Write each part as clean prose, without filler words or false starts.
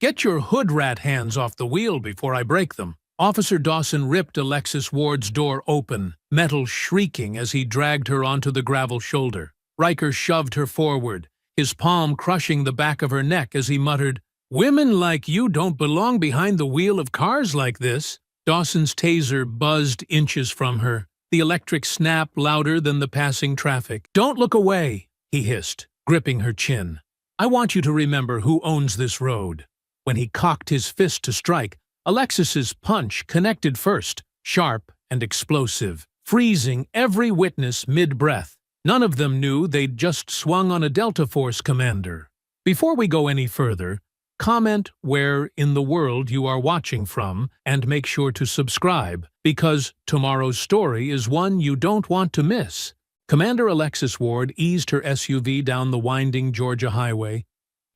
Get your hood rat hands off the wheel before I break them. Officer Dawson ripped Alexis Ward's door open, metal shrieking as he dragged her onto the gravel shoulder. Riker shoved her forward, his palm crushing the back of her neck as he muttered, "Women like you don't belong behind the wheel of cars like this." Dawson's taser buzzed inches from her, the electric snap louder than the passing traffic. "Don't look away," he hissed, gripping her chin. "I want you to remember who owns this road." When he cocked his fist to strike, Alexis's punch connected first, sharp and explosive, freezing every witness mid-breath. None of them knew they'd just swung on a Delta Force commander. Before we go any further, comment where in the world you are watching from and make sure to subscribe, because tomorrow's story is one you don't want to miss. Commander Alexis Ward eased her SUV down the winding Georgia highway,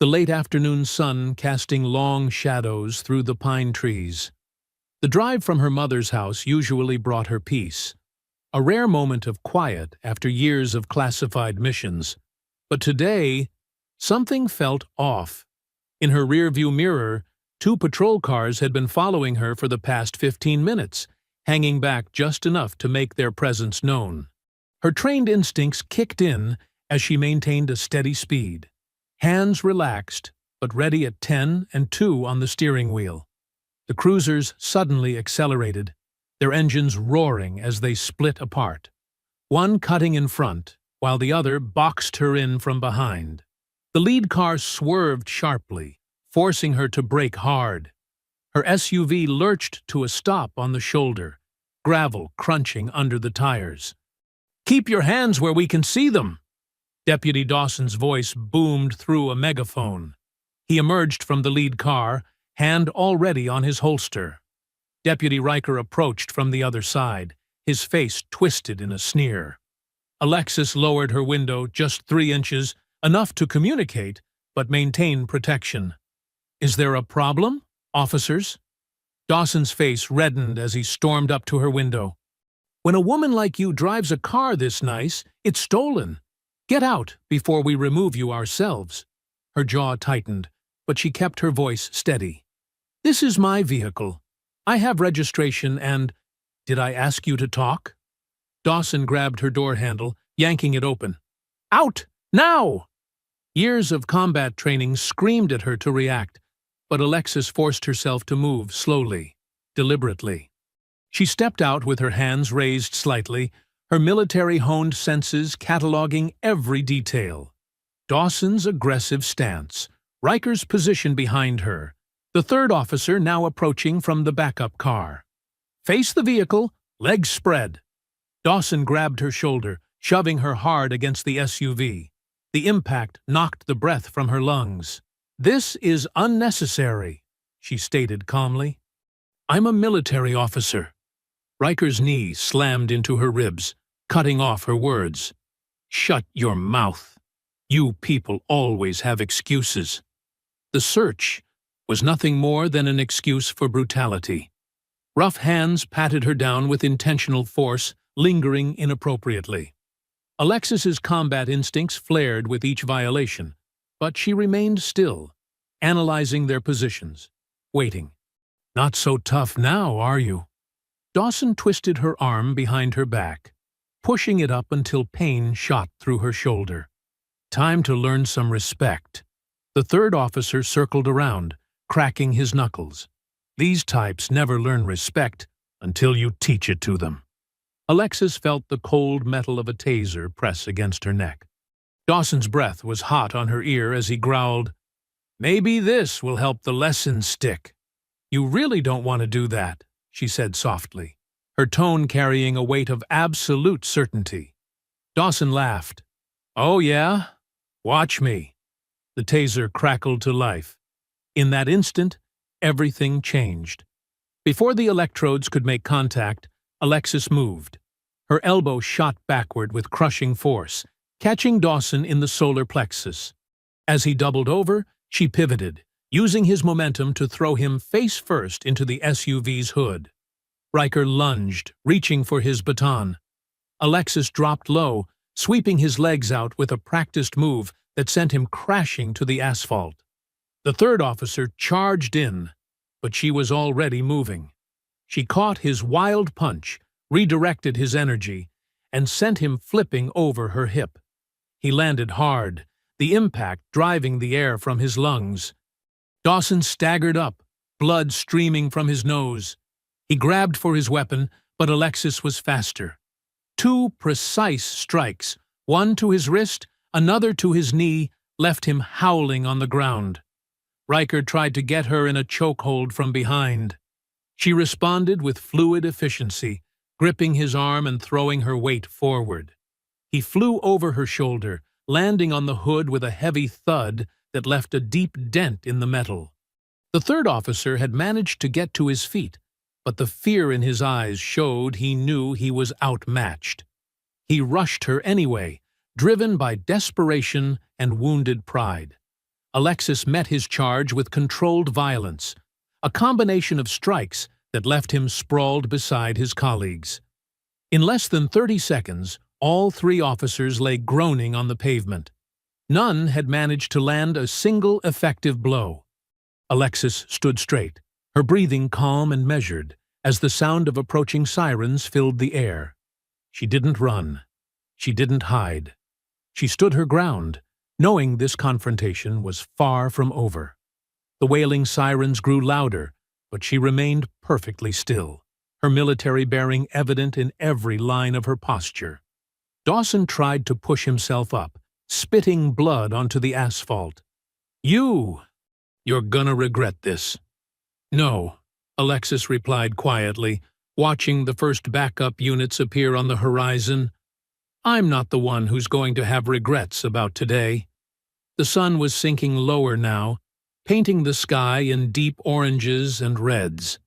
the late afternoon sun casting long shadows through the pine trees. The drive from her mother's house usually brought her peace, a rare moment of quiet after years of classified missions. But today, something felt off. In her rearview mirror, 2 patrol cars had been following her for the past 15 minutes, hanging back just enough to make their presence known. Her trained instincts kicked in as she maintained a steady speed, hands relaxed, but ready at 10 and 2 on the steering wheel. The cruisers suddenly accelerated, their engines roaring as they split apart, one cutting in front, while the other boxed her in from behind. The lead car swerved sharply, forcing her to brake hard. Her SUV lurched to a stop on the shoulder, gravel crunching under the tires. "Keep your hands where we can see them!" Deputy Dawson's voice boomed through a megaphone. He emerged from the lead car, hand already on his holster. Deputy Riker approached from the other side, his face twisted in a sneer. Alexis lowered her window just 3 inches, enough to communicate, but maintain protection. "Is there a problem, officers?" Dawson's face reddened as he stormed up to her window. "When a woman like you drives a car this nice, it's stolen. Get out before we remove you ourselves." Her jaw tightened, but she kept her voice steady. "This is my vehicle. I have registration and— Did I ask you to talk?" Dawson grabbed her door handle, yanking it open. "Out! Now!" Years of combat training screamed at her to react, but Alexis forced herself to move slowly, deliberately. She stepped out with her hands raised slightly, her military-honed senses cataloging every detail. Dawson's aggressive stance, Riker's position behind her, the third officer now approaching from the backup car. "Face the vehicle, legs spread." Dawson grabbed her shoulder, shoving her hard against the SUV. The impact knocked the breath from her lungs. "This is unnecessary," she stated calmly. "I'm a military officer." Riker's knee slammed into her ribs, cutting off her words. "Shut your mouth. You people always have excuses." The search was nothing more than an excuse for brutality. Rough hands patted her down with intentional force, lingering inappropriately. Alexis's combat instincts flared with each violation, but she remained still, analyzing their positions, waiting. "Not so tough now, are you?" Dawson twisted her arm behind her back, pushing it up until pain shot through her shoulder. "Time to learn some respect." The third officer circled around, cracking his knuckles. "These types never learn respect until you teach it to them." Alexis felt the cold metal of a taser press against her neck. Dawson's breath was hot on her ear as he growled, "Maybe this will help the lesson stick." "You really don't want to do that," she said softly, her tone carrying a weight of absolute certainty. Dawson laughed. "Oh yeah? Watch me." The taser crackled to life. In that instant, everything changed. Before the electrodes could make contact, Alexis moved. Her elbow shot backward with crushing force, catching Dawson in the solar plexus. As he doubled over, she pivoted, using his momentum to throw him face first into the SUV's hood. Riker lunged, reaching for his baton. Alexis dropped low, sweeping his legs out with a practiced move that sent him crashing to the asphalt. The third officer charged in, but she was already moving. She caught his wild punch, redirected his energy, and sent him flipping over her hip. He landed hard, the impact driving the air from his lungs. Dawson staggered up, blood streaming from his nose. He grabbed for his weapon, but Alexis was faster. 2 precise strikes, one to his wrist, another to his knee, left him howling on the ground. Riker tried to get her in a chokehold from behind. She responded with fluid efficiency, gripping his arm and throwing her weight forward. He flew over her shoulder, landing on the hood with a heavy thud that left a deep dent in the metal. The third officer had managed to get to his feet, but the fear in his eyes showed he knew he was outmatched. He rushed her anyway, driven by desperation and wounded pride. Alexis met his charge with controlled violence, a combination of strikes that left him sprawled beside his colleagues. In less than 30 seconds, all 3 officers lay groaning on the pavement. None had managed to land a single effective blow. Alexis stood straight, her breathing calm and measured, as the sound of approaching sirens filled the air. She didn't run. She didn't hide. She stood her ground, knowing this confrontation was far from over. The wailing sirens grew louder, but she remained perfectly still, her military bearing evident in every line of her posture. Dawson tried to push himself up, spitting blood onto the asphalt. You're gonna regret this." "No," Alexis replied quietly, watching the first backup units appear on the horizon. "I'm not the one who's going to have regrets about today." The sun was sinking lower now, painting the sky in deep oranges and reds.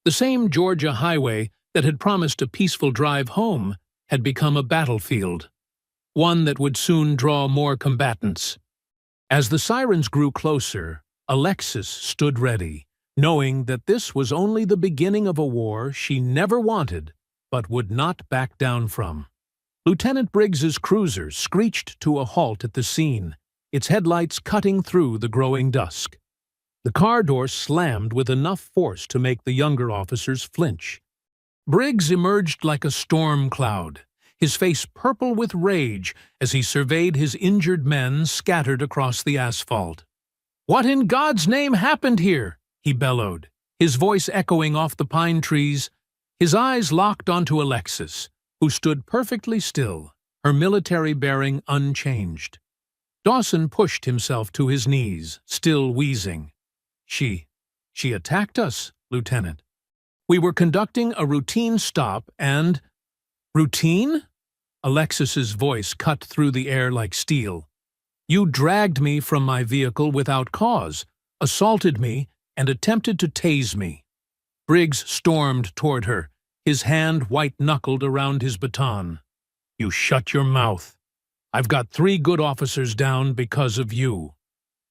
The same Georgia highway that had promised a peaceful drive home had become a battlefield, one that would soon draw more combatants. As the sirens grew closer, Alexis stood ready, knowing that this was only the beginning of a war she never wanted but would not back down from. Lieutenant Briggs's cruiser screeched to a halt at the scene, its headlights cutting through the growing dusk. The car door slammed with enough force to make the younger officers flinch. Briggs emerged like a storm cloud, his face purple with rage as he surveyed his injured men scattered across the asphalt. "What in God's name happened here?" he bellowed, his voice echoing off the pine trees. His eyes locked onto Alexis, who stood perfectly still, her military bearing unchanged. Dawson pushed himself to his knees, still wheezing. She attacked us, Lieutenant. We were conducting a routine stop and—" "Routine?" Alexis's voice cut through the air like steel. "You dragged me from my vehicle without cause, assaulted me, and attempted to tase me." Briggs stormed toward her, his hand white-knuckled around his baton. "You shut your mouth. I've got 3 good officers down because of you."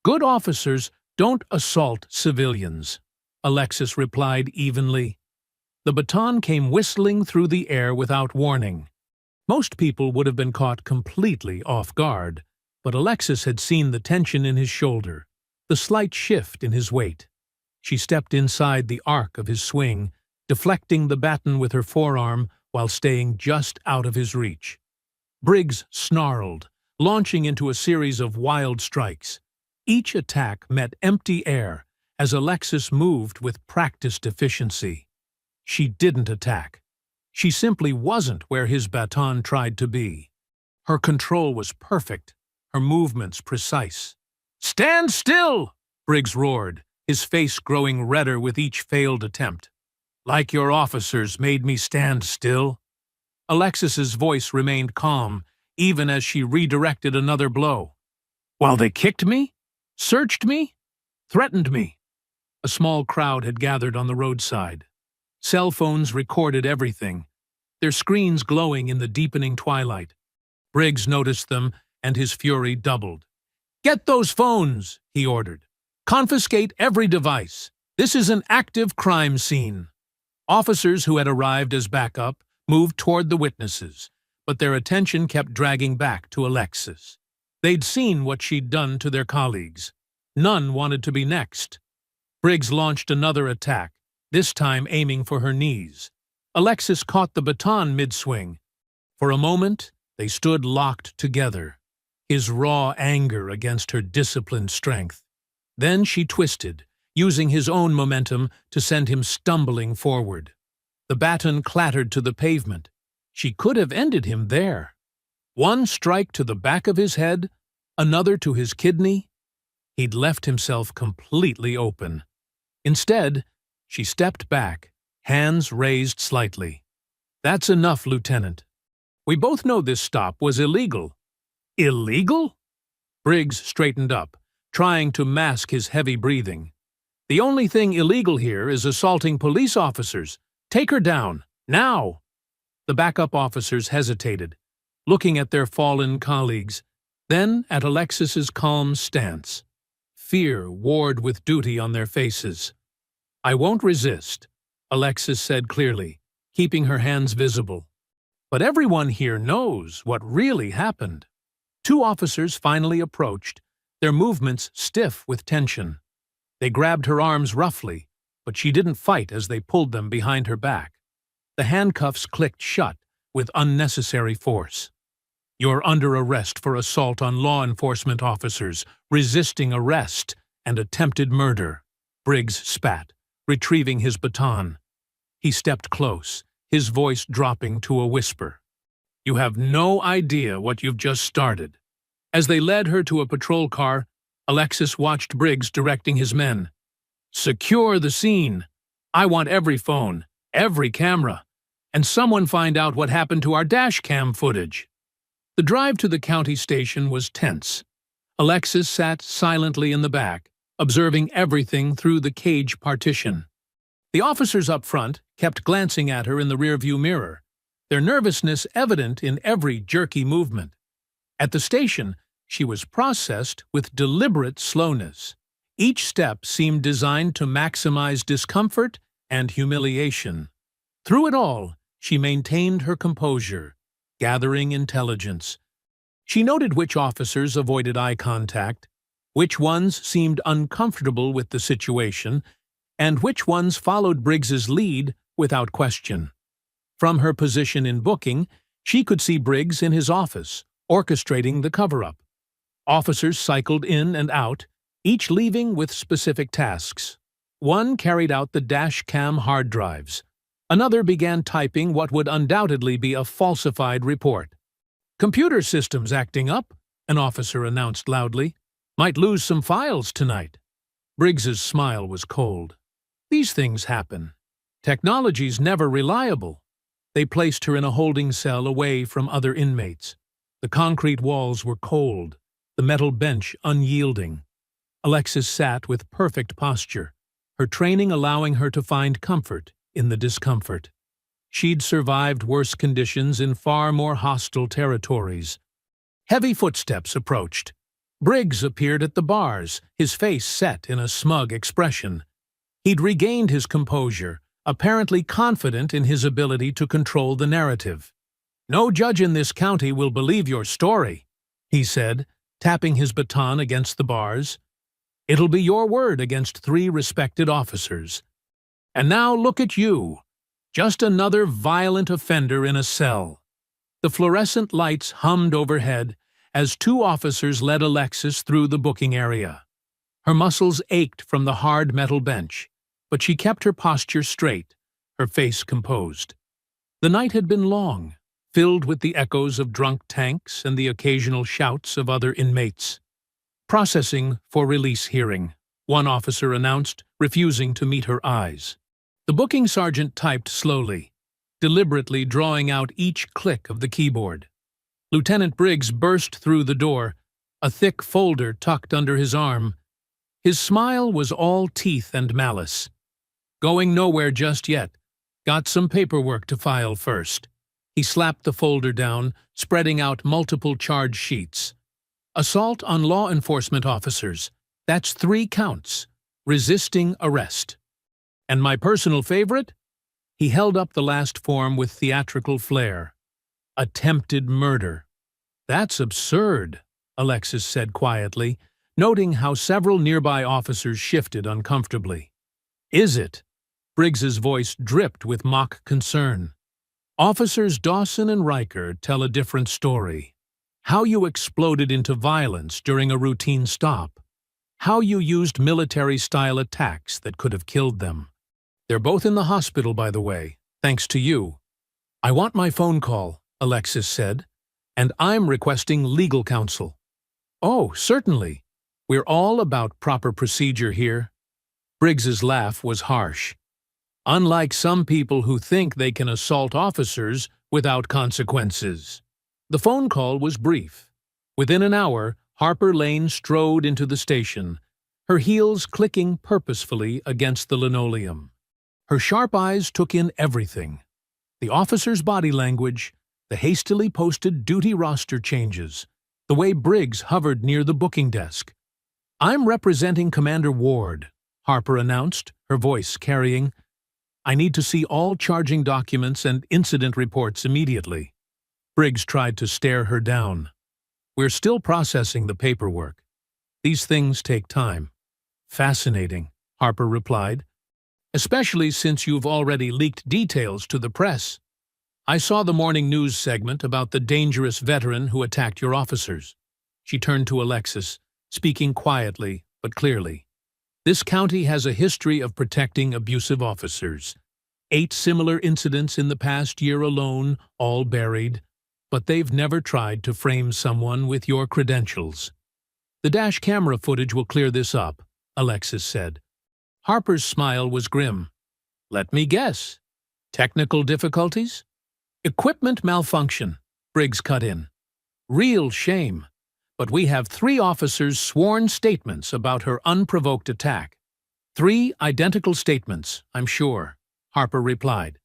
"Good officers don't assault civilians," Alexis replied evenly. The baton came whistling through the air without warning. Most people would have been caught completely off guard, but Alexis had seen the tension in his shoulder, the slight shift in his weight. She stepped inside the arc of his swing, deflecting the baton with her forearm while staying just out of his reach. Briggs snarled, launching into a series of wild strikes. Each attack met empty air as Alexis moved with practiced efficiency. She didn't attack. She simply wasn't where his baton tried to be. Her control was perfect, her movements precise. "Stand still!" Briggs roared, his face growing redder with each failed attempt. "Like your officers made me stand still." Alexis's voice remained calm, even as she redirected another blow. "While they kicked me? Searched me? Threatened me?" A small crowd had gathered on the roadside. Cell phones recorded everything, their screens glowing in the deepening twilight. Briggs noticed them, and his fury doubled. "Get those phones," he ordered. "Confiscate every device. This is an active crime scene." Officers who had arrived as backup moved toward the witnesses, but their attention kept dragging back to Alexis. They'd seen what she'd done to their colleagues. None wanted to be next. Briggs launched another attack, this time aiming for her knees. Alexis caught the baton mid-swing. For a moment, they stood locked together, his raw anger against her disciplined strength. Then she twisted, using his own momentum to send him stumbling forward. The baton clattered to the pavement. She could have ended him there. One strike to the back of his head, another to his kidney. He'd left himself completely open. Instead, she stepped back, hands raised slightly. "That's enough, Lieutenant. We both know this stop was illegal." "Illegal?" Briggs straightened up, trying to mask his heavy breathing. "The only thing illegal here is assaulting police officers. Take her down, now!" The backup officers hesitated, looking at their fallen colleagues, then at Alexis's calm stance. Fear warred with duty on their faces. "I won't resist," Alexis said clearly, keeping her hands visible. "But everyone here knows what really happened." Two officers finally approached, their movements stiff with tension. They grabbed her arms roughly, but she didn't fight as they pulled them behind her back. The handcuffs clicked shut with unnecessary force. "You're under arrest for assault on law enforcement officers, resisting arrest, and attempted murder," Briggs spat, retrieving his baton. He stepped close, his voice dropping to a whisper. "You have no idea what you've just started." As they led her to a patrol car, Alexis watched Briggs directing his men. "Secure the scene. I want every phone, every camera, and someone find out what happened to our dash cam footage." The drive to the county station was tense. Alexis sat silently in the back, observing everything through the cage partition. The officers up front kept glancing at her in the rearview mirror, their nervousness evident in every jerky movement. At the station, she was processed with deliberate slowness. Each step seemed designed to maximize discomfort and humiliation. Through it all, she maintained her composure, gathering intelligence. She noted which officers avoided eye contact, which ones seemed uncomfortable with the situation, and which ones followed Briggs's lead without question. From her position in booking, she could see Briggs in his office, orchestrating the cover-up. Officers cycled in and out, each leaving with specific tasks. One carried out the dash cam hard drives. Another began typing what would undoubtedly be a falsified report. "Computer systems acting up," an officer announced loudly. "Might lose some files tonight." Briggs's smile was cold. "These things happen. Technology's never reliable." They placed her in a holding cell away from other inmates. The concrete walls were cold, the metal bench unyielding. Alexis sat with perfect posture, her training allowing her to find comfort in the discomfort. She'd survived worse conditions in far more hostile territories. Heavy footsteps approached. Briggs appeared at the bars, his face set in a smug expression. He'd regained his composure, apparently confident in his ability to control the narrative. "No judge in this county will believe your story," he said, tapping his baton against the bars. "It'll be your word against 3 respected officers. And now look at you, just another violent offender in a cell." The fluorescent lights hummed overhead as 2 officers led Alexis through the booking area. Her muscles ached from the hard metal bench, but she kept her posture straight, her face composed. The night had been long, filled with the echoes of drunk tanks and the occasional shouts of other inmates. "Processing for release hearing," one officer announced, refusing to meet her eyes. The booking sergeant typed slowly, deliberately drawing out each click of the keyboard. Lieutenant Briggs burst through the door, a thick folder tucked under his arm. His smile was all teeth and malice. "Going nowhere just yet. Got some paperwork to file first." He slapped the folder down, spreading out multiple charge sheets. "Assault on law enforcement officers. That's 3 counts. Resisting arrest. And my personal favorite?" He held up the last form with theatrical flair. "Attempted murder." "That's absurd," Alexis said quietly, noting how several nearby officers shifted uncomfortably. "Is it?" Briggs's voice dripped with mock concern. "Officers Dawson and Riker tell a different story. How you exploded into violence during a routine stop. How you used military-style attacks that could have killed them. They're both in the hospital, by the way, thanks to you." "I want my phone call," Alexis said, "and I'm requesting legal counsel." "Oh, certainly. We're all about proper procedure here." Briggs's laugh was harsh. "Unlike some people who think they can assault officers without consequences." The phone call was brief. Within an hour, Harper Lane strode into the station, her heels clicking purposefully against the linoleum. Her sharp eyes took in everything: the officer's body language, the hastily posted duty roster changes, the way Briggs hovered near the booking desk. "I'm representing Commander Ward," Harper announced, her voice carrying. "I need to see all charging documents and incident reports immediately." Briggs tried to stare her down. "We're still processing the paperwork. These things take time." "Fascinating," Harper replied, "especially since you've already leaked details to the press. I saw the morning news segment about the dangerous veteran who attacked your officers." She turned to Alexis, speaking quietly but clearly. "This county has a history of protecting abusive officers. 8 similar incidents in the past year alone, all buried, but they've never tried to frame someone with your credentials." "The dash camera footage will clear this up," Alexis said. Harper's smile was grim. "Let me guess. Technical difficulties?" "Equipment malfunction," Briggs cut in. "Real shame. But we have 3 officers' sworn statements about her unprovoked attack." "3 identical statements, I'm sure," Harper replied.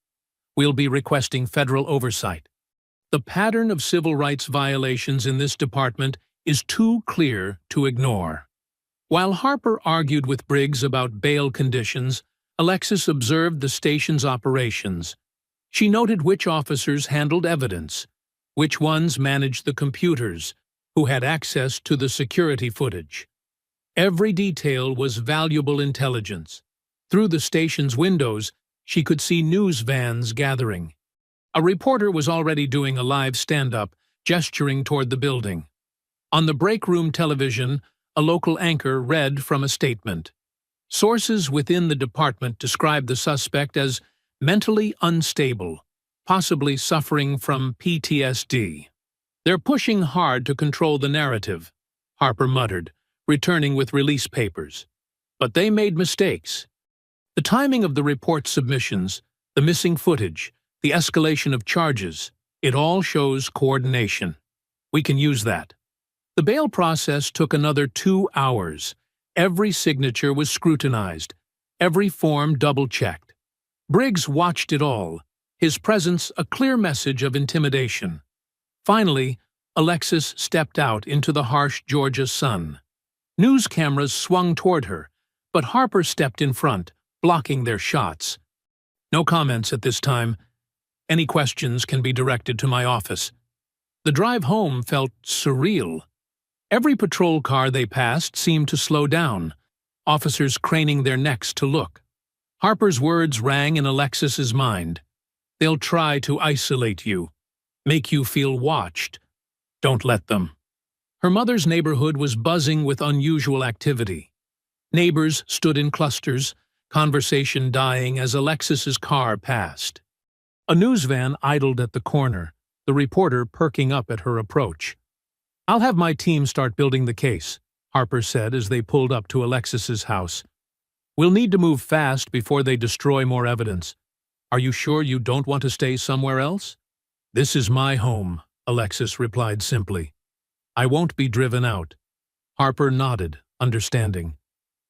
"We'll be requesting federal oversight. The pattern of civil rights violations in this department is too clear to ignore." While Harper argued with Briggs about bail conditions, Alexis observed the station's operations. She noted which officers handled evidence, which ones managed the computers, who had access to the security footage. Every detail was valuable intelligence. Through the station's windows, she could see news vans gathering. A reporter was already doing a live stand-up, gesturing toward the building. On the break room television, a local anchor read from a statement. Sources within the department described the suspect as mentally unstable, possibly suffering from PTSD. "They're pushing hard to control the narrative," Harper muttered, returning with release papers. "But they made mistakes. The timing of the report submissions, the missing footage, the escalation of charges, it all shows coordination. We can use that." The bail process took another 2 hours. Every signature was scrutinized, every form double-checked. Briggs watched it all, his presence a clear message of intimidation. Finally, Alexis stepped out into the harsh Georgia sun. News cameras swung toward her, but Harper stepped in front, blocking their shots. "No comments at this time. Any questions can be directed to my office." The drive home felt surreal. Every patrol car they passed seemed to slow down, officers craning their necks to look. Harper's words rang in Alexis's mind. "They'll try to isolate you, make you feel watched. Don't let them." Her mother's neighborhood was buzzing with unusual activity. Neighbors stood in clusters, conversation dying as Alexis's car passed. A news van idled at the corner, the reporter perking up at her approach. "I'll have my team start building the case," Harper said as they pulled up to Alexis's house. "We'll need to move fast before they destroy more evidence. Are you sure you don't want to stay somewhere else?" "This is my home," Alexis replied simply. "I won't be driven out." Harper nodded, understanding.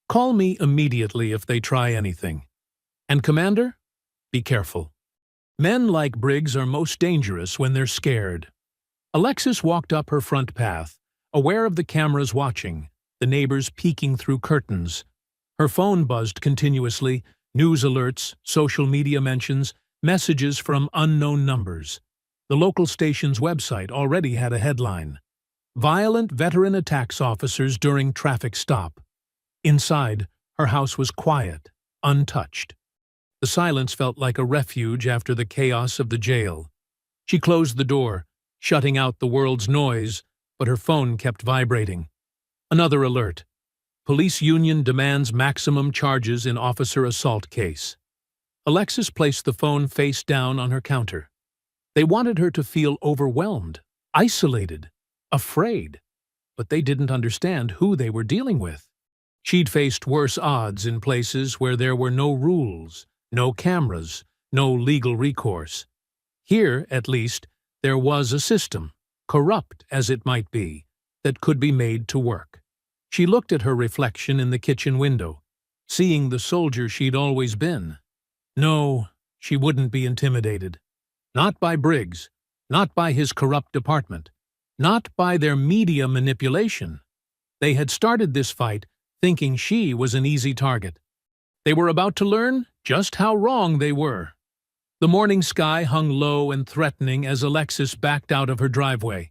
"Call me immediately if they try anything. And Commander, be careful. Men like Briggs are most dangerous when they're scared." Alexis walked up her front path, aware of the cameras watching, the neighbors peeking through curtains. Her phone buzzed continuously, news alerts, social media mentions, messages from unknown numbers. The local station's website already had a headline. Violent veteran attacks officers during traffic stop. Inside, her house was quiet, untouched. The silence felt like a refuge after the chaos of the jail. She closed the door, shutting out the world's noise, but her phone kept vibrating. Another alert. Police union demands maximum charges in officer assault case. Alexis placed the phone face down on her counter. They wanted her to feel overwhelmed, isolated, afraid, but they didn't understand who they were dealing with. She'd faced worse odds in places where there were no rules, no cameras, no legal recourse. Here, at least, there was a system, corrupt as it might be, that could be made to work. She looked at her reflection in the kitchen window, seeing the soldier she'd always been. No, she wouldn't be intimidated. Not by Briggs, not by his corrupt department, not by their media manipulation. They had started this fight thinking she was an easy target. They were about to learn just how wrong they were. The morning sky hung low and threatening as Alexis backed out of her driveway.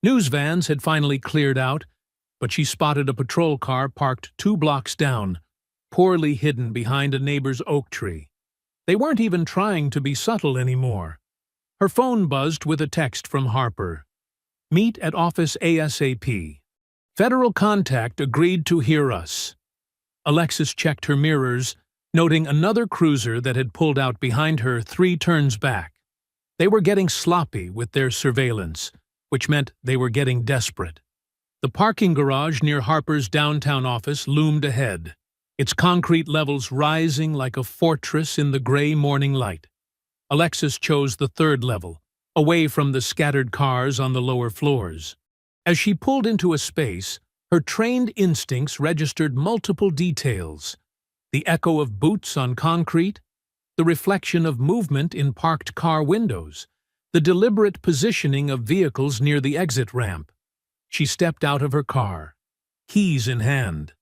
News vans had finally cleared out, but she spotted a patrol car parked 2 blocks down, poorly hidden behind a neighbor's oak tree. They weren't even trying to be subtle anymore. Her phone buzzed with a text from Harper. "Meet at office ASAP. Federal contact agreed to hear us." Alexis checked her mirrors, noting another cruiser that had pulled out behind her 3 turns back. They were getting sloppy with their surveillance, which meant they were getting desperate. The parking garage near Harper's downtown office loomed ahead, its concrete levels rising like a fortress in the gray morning light. Alexis chose the 3rd level, away from the scattered cars on the lower floors. As she pulled into a space, her trained instincts registered multiple details: the echo of boots on concrete, the reflection of movement in parked car windows, the deliberate positioning of vehicles near the exit ramp. She stepped out of her car, keys in hand.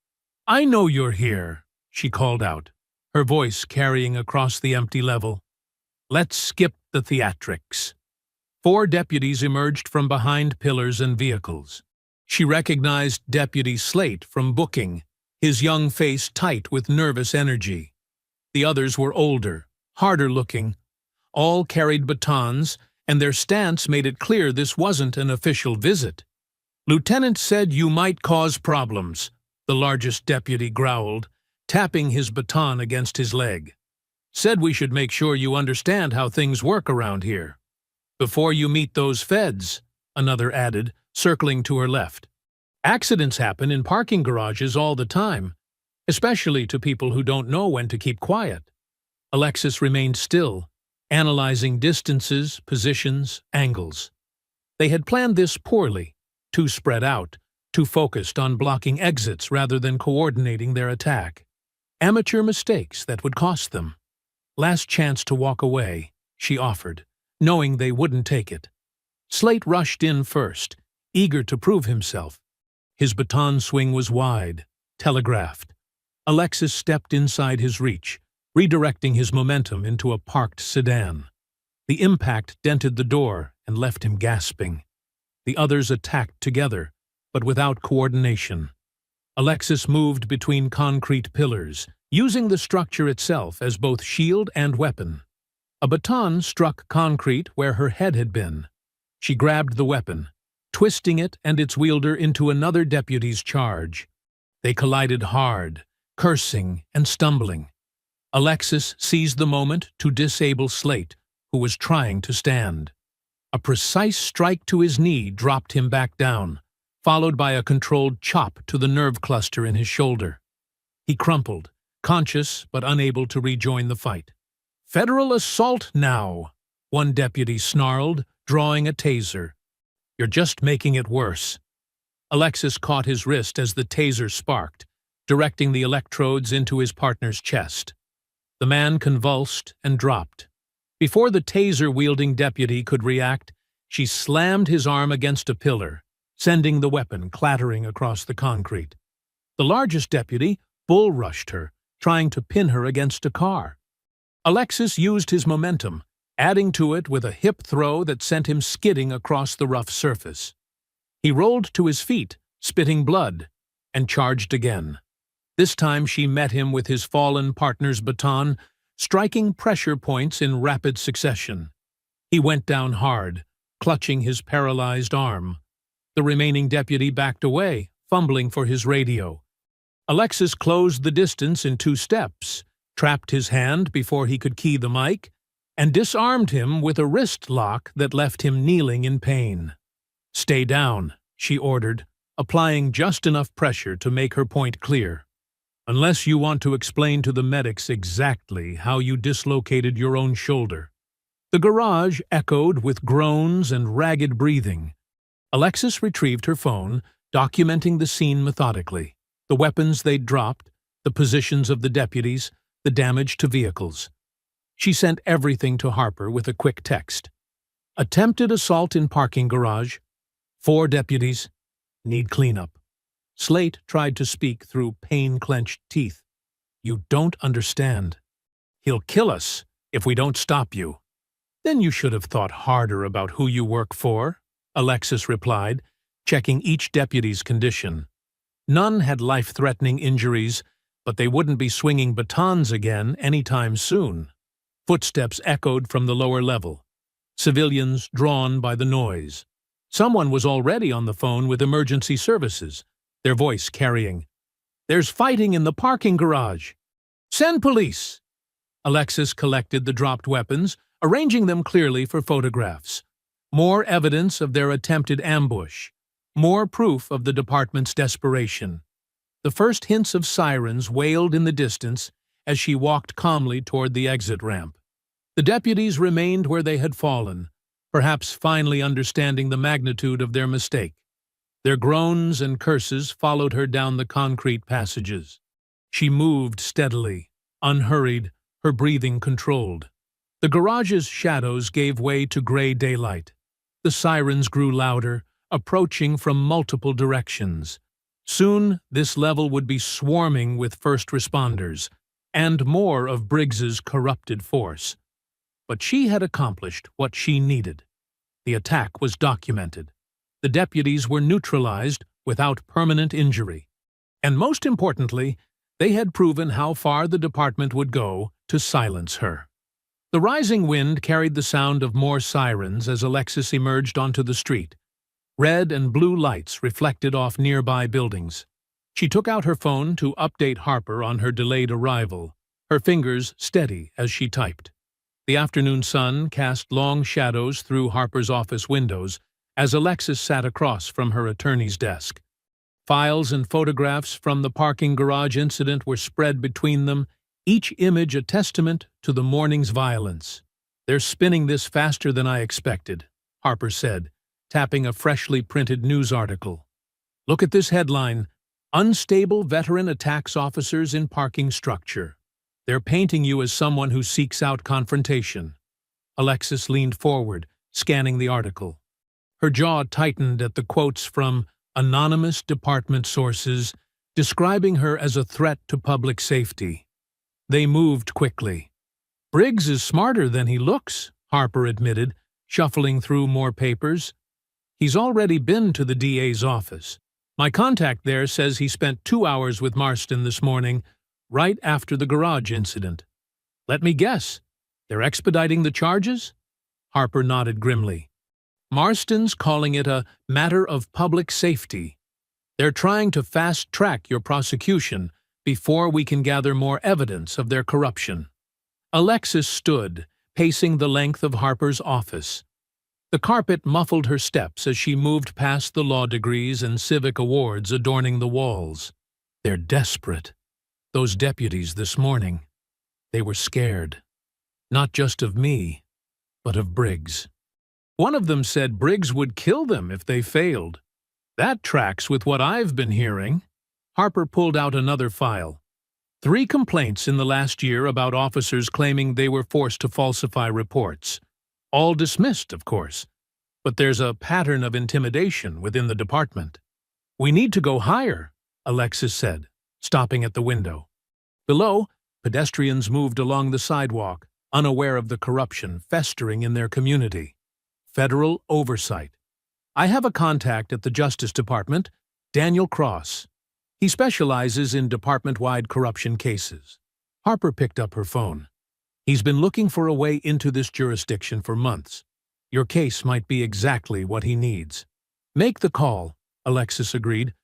"I know you're here," she called out, her voice carrying across the empty level. "Let's skip the theatrics." 4 deputies emerged from behind pillars and vehicles. She recognized Deputy Slate from booking, his young face tight with nervous energy. The others were older, harder-looking. All carried batons, and their stance made it clear this wasn't an official visit. "Lieutenant said you might cause problems," the largest deputy growled, tapping his baton against his leg. "Said we should make sure you understand how things work around here. Before you meet those feds," another added, circling to her left. "Accidents happen in parking garages all the time, especially to people who don't know when to keep quiet." Alexis remained still, analyzing distances, positions, angles. They had planned this poorly, too spread out, too focused on blocking exits rather than coordinating their attack. Amateur mistakes that would cost them. "Last chance to walk away," she offered, knowing they wouldn't take it. Slate rushed in first, eager to prove himself. His baton swing was wide, telegraphed. Alexis stepped inside his reach, redirecting his momentum into a parked sedan. The impact dented the door and left him gasping. The others attacked together, but without coordination. Alexis moved between concrete pillars, using the structure itself as both shield and weapon. A baton struck concrete where her head had been. She grabbed the weapon, twisting it and its wielder into another deputy's charge. They collided hard, cursing and stumbling. Alexis seized the moment to disable Slate, who was trying to stand. A precise strike to his knee dropped him back down, followed by a controlled chop to the nerve cluster in his shoulder. He crumpled, conscious but unable to rejoin the fight. "Federal assault now," one deputy snarled, drawing a taser. "You're just making it worse." Alexis caught his wrist as the taser sparked, directing the electrodes into his partner's chest. The man convulsed and dropped. Before the taser-wielding deputy could react, she slammed his arm against a pillar, sending the weapon clattering across the concrete. The largest deputy bull-rushed her, trying to pin her against a car. Alexis used his momentum, adding to it with a hip throw that sent him skidding across the rough surface. He rolled to his feet, spitting blood, and charged again. This time she met him with his fallen partner's baton, striking pressure points in rapid succession. He went down hard, clutching his paralyzed arm. The remaining deputy backed away, fumbling for his radio. Alexis closed the distance in 2 steps, trapped his hand before he could key the mic, and disarmed him with a wrist lock that left him kneeling in pain. "Stay down," she ordered, applying just enough pressure to make her point clear. "Unless you want to explain to the medics exactly how you dislocated your own shoulder." The garage echoed with groans and ragged breathing. Alexis retrieved her phone, documenting the scene methodically. The weapons they'd dropped, the positions of the deputies, the damage to vehicles. She sent everything to Harper with a quick text. "Attempted assault in parking garage. 4 deputies. Need cleanup." Slate tried to speak through pain-clenched teeth. "You don't understand. He'll kill us if we don't stop you." "Then you should have thought harder about who you work for," Alexis replied, checking each deputy's condition. None had life-threatening injuries, but they wouldn't be swinging batons again anytime soon. Footsteps echoed from the lower level, civilians drawn by the noise. Someone was already on the phone with emergency services, their voice carrying, "There's fighting in the parking garage. Send police!" Alexis collected the dropped weapons, arranging them clearly for photographs. More evidence of their attempted ambush. More proof of the department's desperation. The first hints of sirens wailed in the distance as she walked calmly toward the exit ramp. The deputies remained where they had fallen, perhaps finally understanding the magnitude of their mistake. Their groans and curses followed her down the concrete passages. She moved steadily, unhurried, her breathing controlled. The garage's shadows gave way to gray daylight. The sirens grew louder, approaching from multiple directions. Soon, this level would be swarming with first responders, and more of Briggs's corrupted force. But she had accomplished what she needed. The attack was documented. The deputies were neutralized without permanent injury. And most importantly, they had proven how far the department would go to silence her. The rising wind carried the sound of more sirens as Alexis emerged onto the street. Red and blue lights reflected off nearby buildings. She took out her phone to update Harper on her delayed arrival, her fingers steady as she typed. The afternoon sun cast long shadows through Harper's office windows as Alexis sat across from her attorney's desk. Files and photographs from the parking garage incident were spread between them, each image a testament to the morning's violence. "They're spinning this faster than I expected," Harper said, tapping a freshly printed news article. "Look at this headline, 'Unstable Veteran Attacks Officers in Parking Structure.' They're painting you as someone who seeks out confrontation." Alexis leaned forward, scanning the article. Her jaw tightened at the quotes from anonymous department sources describing her as a threat to public safety. They moved quickly. "Briggs is smarter than he looks," Harper admitted, shuffling through more papers. "He's already been to the DA's office. My contact there says he spent 2 hours with Marston this morning, right after the garage incident. Let me guess, they're expediting the charges?" Harper nodded grimly. "Marston's calling it a matter of public safety. They're trying to fast-track your prosecution before we can gather more evidence of their corruption." Alexis stood, pacing the length of Harper's office. The carpet muffled her steps as she moved past the law degrees and civic awards adorning the walls. "They're desperate. Those deputies this morning. They were scared. Not just of me, but of Briggs. One of them said Briggs would kill them if they failed. That tracks with what I've been hearing." Harper pulled out another file. 3 complaints in the last year about officers claiming they were forced to falsify reports. All dismissed, of course. But there's a pattern of intimidation within the department. "We need to go higher," Alexis said, stopping at the window. Below, pedestrians moved along the sidewalk, unaware of the corruption festering in their community. Federal oversight. I have a contact at the Justice Department, Daniel Cross. He specializes in department-wide corruption cases. Harper picked up her phone. He's been looking for a way into this jurisdiction for months. Your case might be exactly what he needs. Make the call, Alexis agreed.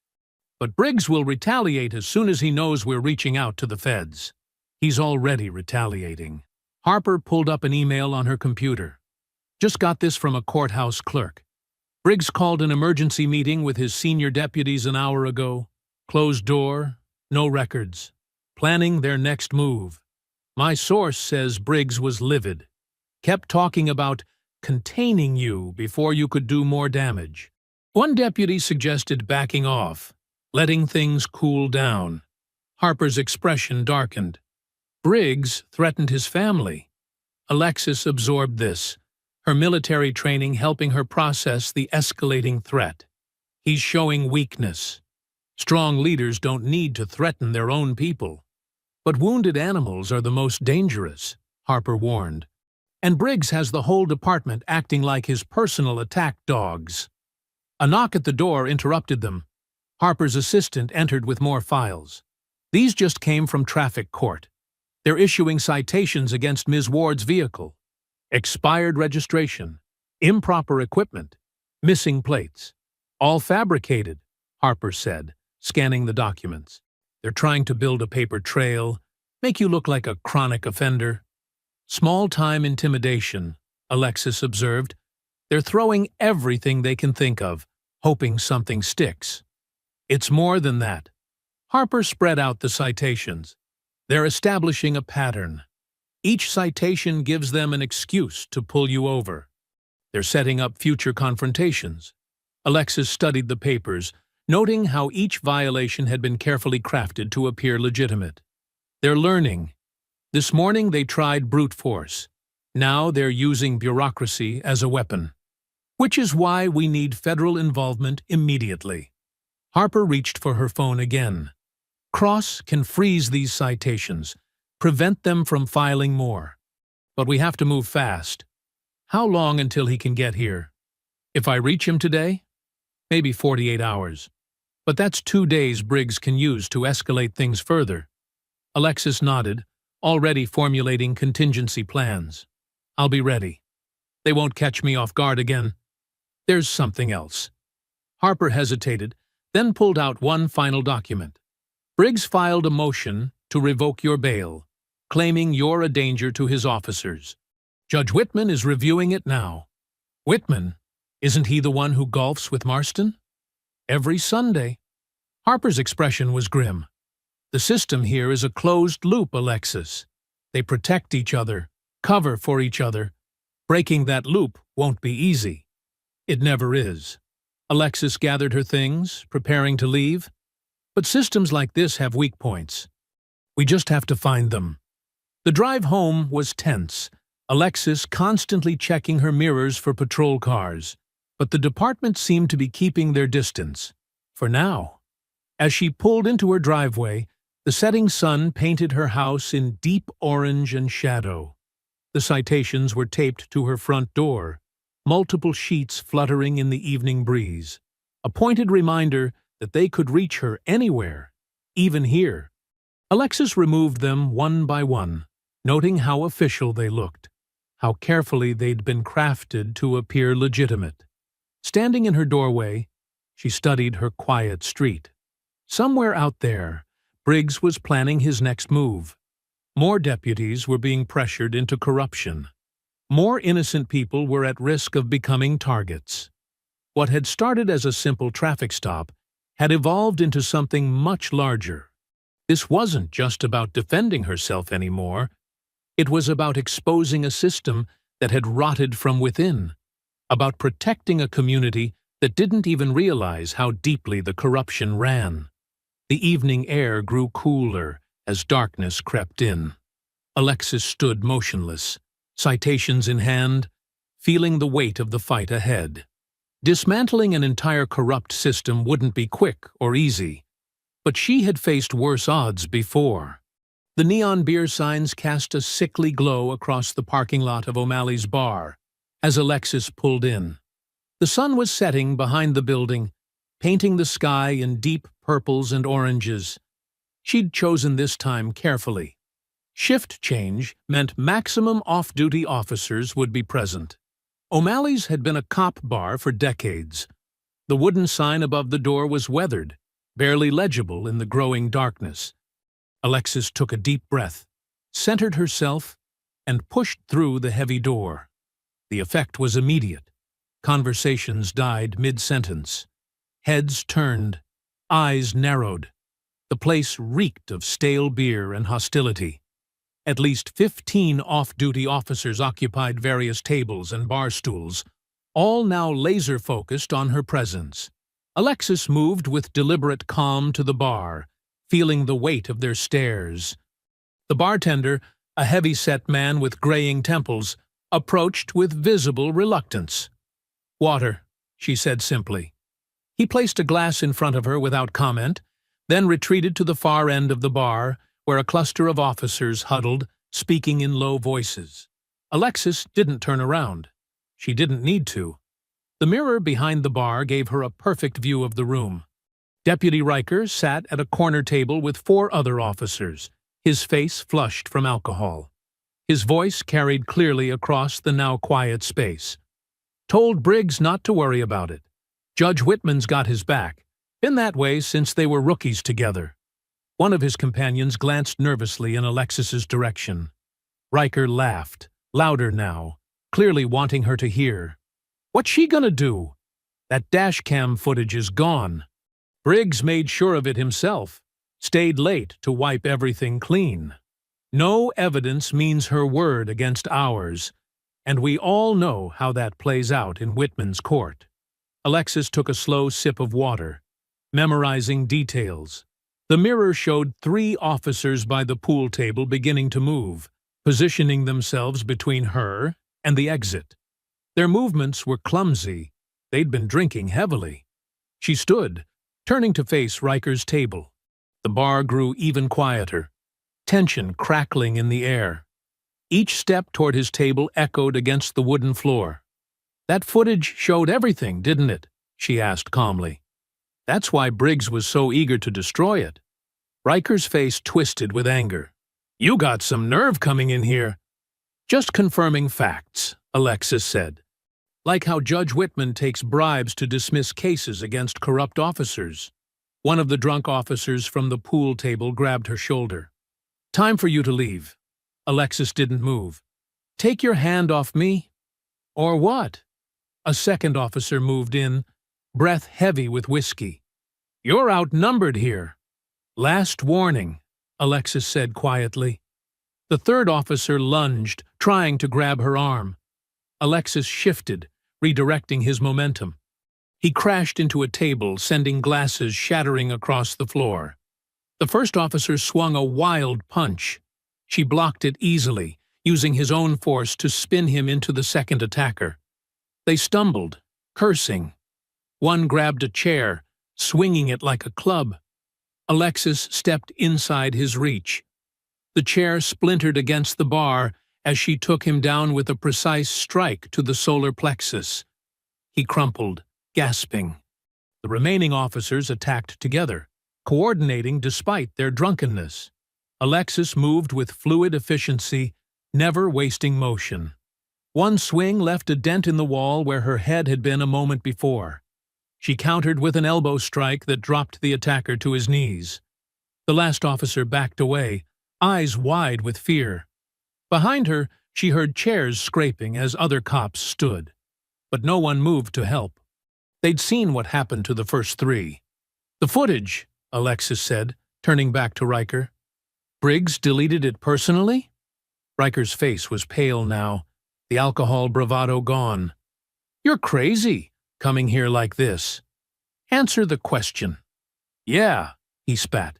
But Briggs will retaliate as soon as he knows we're reaching out to the feds. He's already retaliating. Harper pulled up an email on her computer. Just got this from a courthouse clerk. Briggs called an emergency meeting with his senior deputies an hour ago. Closed door, no records. Planning their next move. My source says Briggs was livid. Kept talking about containing you before you could do more damage. One deputy suggested backing off, letting things cool down. Harper's expression darkened. Briggs threatened his family. Alexis absorbed this, her military training helping her process the escalating threat. He's showing weakness. Strong leaders don't need to threaten their own people. But wounded animals are the most dangerous, Harper warned. And Briggs has the whole department acting like his personal attack dogs. A knock at the door interrupted them. Harper's assistant entered with more files. These just came from traffic court. They're issuing citations against Ms. Ward's vehicle. Expired registration, improper equipment, missing plates. All fabricated, Harper said, scanning the documents. They're trying to build a paper trail, make you look like a chronic offender. Small-time intimidation, Alexis observed. They're throwing everything they can think of, hoping something sticks. It's more than that. Harper spread out the citations. They're establishing a pattern. Each citation gives them an excuse to pull you over. They're setting up future confrontations. Alexis studied the papers, noting how each violation had been carefully crafted to appear legitimate. They're learning. This morning they tried brute force. Now they're using bureaucracy as a weapon. Which is why we need federal involvement immediately. Harper reached for her phone again. Cross can freeze these citations, prevent them from filing more. But we have to move fast. How long until he can get here? If I reach him today? Maybe 48 hours. But that's 2 days Briggs can use to escalate things further. Alexis nodded, already formulating contingency plans. I'll be ready. They won't catch me off guard again. There's something else. Harper hesitated, then pulled out one final document. Briggs filed a motion to revoke your bail, claiming you're a danger to his officers. Judge Whitman is reviewing it now. Whitman? Isn't he the one who golfs with Marston? Every Sunday. Harper's expression was grim. The system here is a closed loop, Alexis. They protect each other, cover for each other. Breaking that loop won't be easy. It never is. Alexis gathered her things, preparing to leave. But systems like this have weak points. We just have to find them. The drive home was tense, Alexis constantly checking her mirrors for patrol cars. But the department seemed to be keeping their distance. For now. As she pulled into her driveway, the setting sun painted her house in deep orange and shadow. The citations were taped to her front door, multiple sheets fluttering in the evening breeze. A pointed reminder that they could reach her anywhere, even here. Alexis removed them one by one, noting how official they looked, how carefully they'd been crafted to appear legitimate. Standing in her doorway, she studied her quiet street. Somewhere out there, Briggs was planning his next move. More deputies were being pressured into corruption. More innocent people were at risk of becoming targets. What had started as a simple traffic stop had evolved into something much larger. This wasn't just about defending herself anymore. It was about exposing a system that had rotted from within, about protecting a community that didn't even realize how deeply the corruption ran. The evening air grew cooler as darkness crept in. Alexis stood motionless, citations in hand, feeling the weight of the fight ahead. Dismantling an entire corrupt system wouldn't be quick or easy, but she had faced worse odds before. The neon beer signs cast a sickly glow across the parking lot of O'Malley's bar as Alexis pulled in. The sun was setting behind the building, painting the sky in deep purples and oranges. She'd chosen this time carefully. Shift change meant maximum off-duty officers would be present. O'Malley's had been a cop bar for decades. The wooden sign above the door was weathered, barely legible in the growing darkness. Alexis took a deep breath, centered herself, and pushed through the heavy door. The effect was immediate. Conversations died mid-sentence. Heads turned, eyes narrowed. The place reeked of stale beer and hostility. At least 15 off-duty officers occupied various tables and bar stools, all now laser-focused on her presence. Alexis moved with deliberate calm to the bar, feeling the weight of their stares. The bartender, a heavy-set man with graying temples, approached with visible reluctance. "Water," she said simply. He placed a glass in front of her without comment, then retreated to the far end of the bar, where a cluster of officers huddled, speaking in low voices. Alexis didn't turn around. She didn't need to. The mirror behind the bar gave her a perfect view of the room. Deputy Riker sat at a corner table with 4 other officers, his face flushed from alcohol. His voice carried clearly across the now quiet space. "Told Briggs not to worry about it. Judge Whitman's got his back. Been that way since they were rookies together." One of his companions glanced nervously in Alexis's direction. Riker laughed, louder now, clearly wanting her to hear. "What's she gonna do? That dashcam footage is gone. Briggs made sure of it himself, stayed late to wipe everything clean. No evidence means her word against ours, and we all know how that plays out in Whitman's court." Alexis took a slow sip of water, memorizing details. The mirror showed 3 officers by the pool table beginning to move, positioning themselves between her and the exit. Their movements were clumsy. They'd been drinking heavily. She stood, turning to face Riker's table. The bar grew even quieter, tension crackling in the air. Each step toward his table echoed against the wooden floor. "That footage showed everything, didn't it?" she asked calmly. "That's why Briggs was so eager to destroy it." Riker's face twisted with anger. "You got some nerve coming in here." "Just confirming facts," Alexis said. "Like how Judge Whitman takes bribes to dismiss cases against corrupt officers." One of the drunk officers from the pool table grabbed her shoulder. "Time for you to leave." Alexis didn't move. "Take your hand off me." "Or what?" A second officer moved in, breath heavy with whiskey. "You're outnumbered here." "Last warning," Alexis said quietly. The third officer lunged, trying to grab her arm. Alexis shifted, redirecting his momentum. He crashed into a table, sending glasses shattering across the floor. The first officer swung a wild punch. She blocked it easily, using his own force to spin him into the second attacker. They stumbled, cursing. One grabbed a chair, swinging it like a club. Alexis stepped inside his reach. The chair splintered against the bar as she took him down with a precise strike to the solar plexus. He crumpled, gasping. The remaining officers attacked together, coordinating despite their drunkenness. Alexis moved with fluid efficiency, never wasting motion. One swing left a dent in the wall where her head had been a moment before. She countered with an elbow strike that dropped the attacker to his knees. The last officer backed away, eyes wide with fear. Behind her, she heard chairs scraping as other cops stood. But no one moved to help. They'd seen what happened to the first 3. "The footage," Alexis said, turning back to Riker. "Briggs deleted it personally?" Riker's face was pale now, the alcohol bravado gone. "You're crazy, coming here like this. Answer the question." "Yeah," he spat.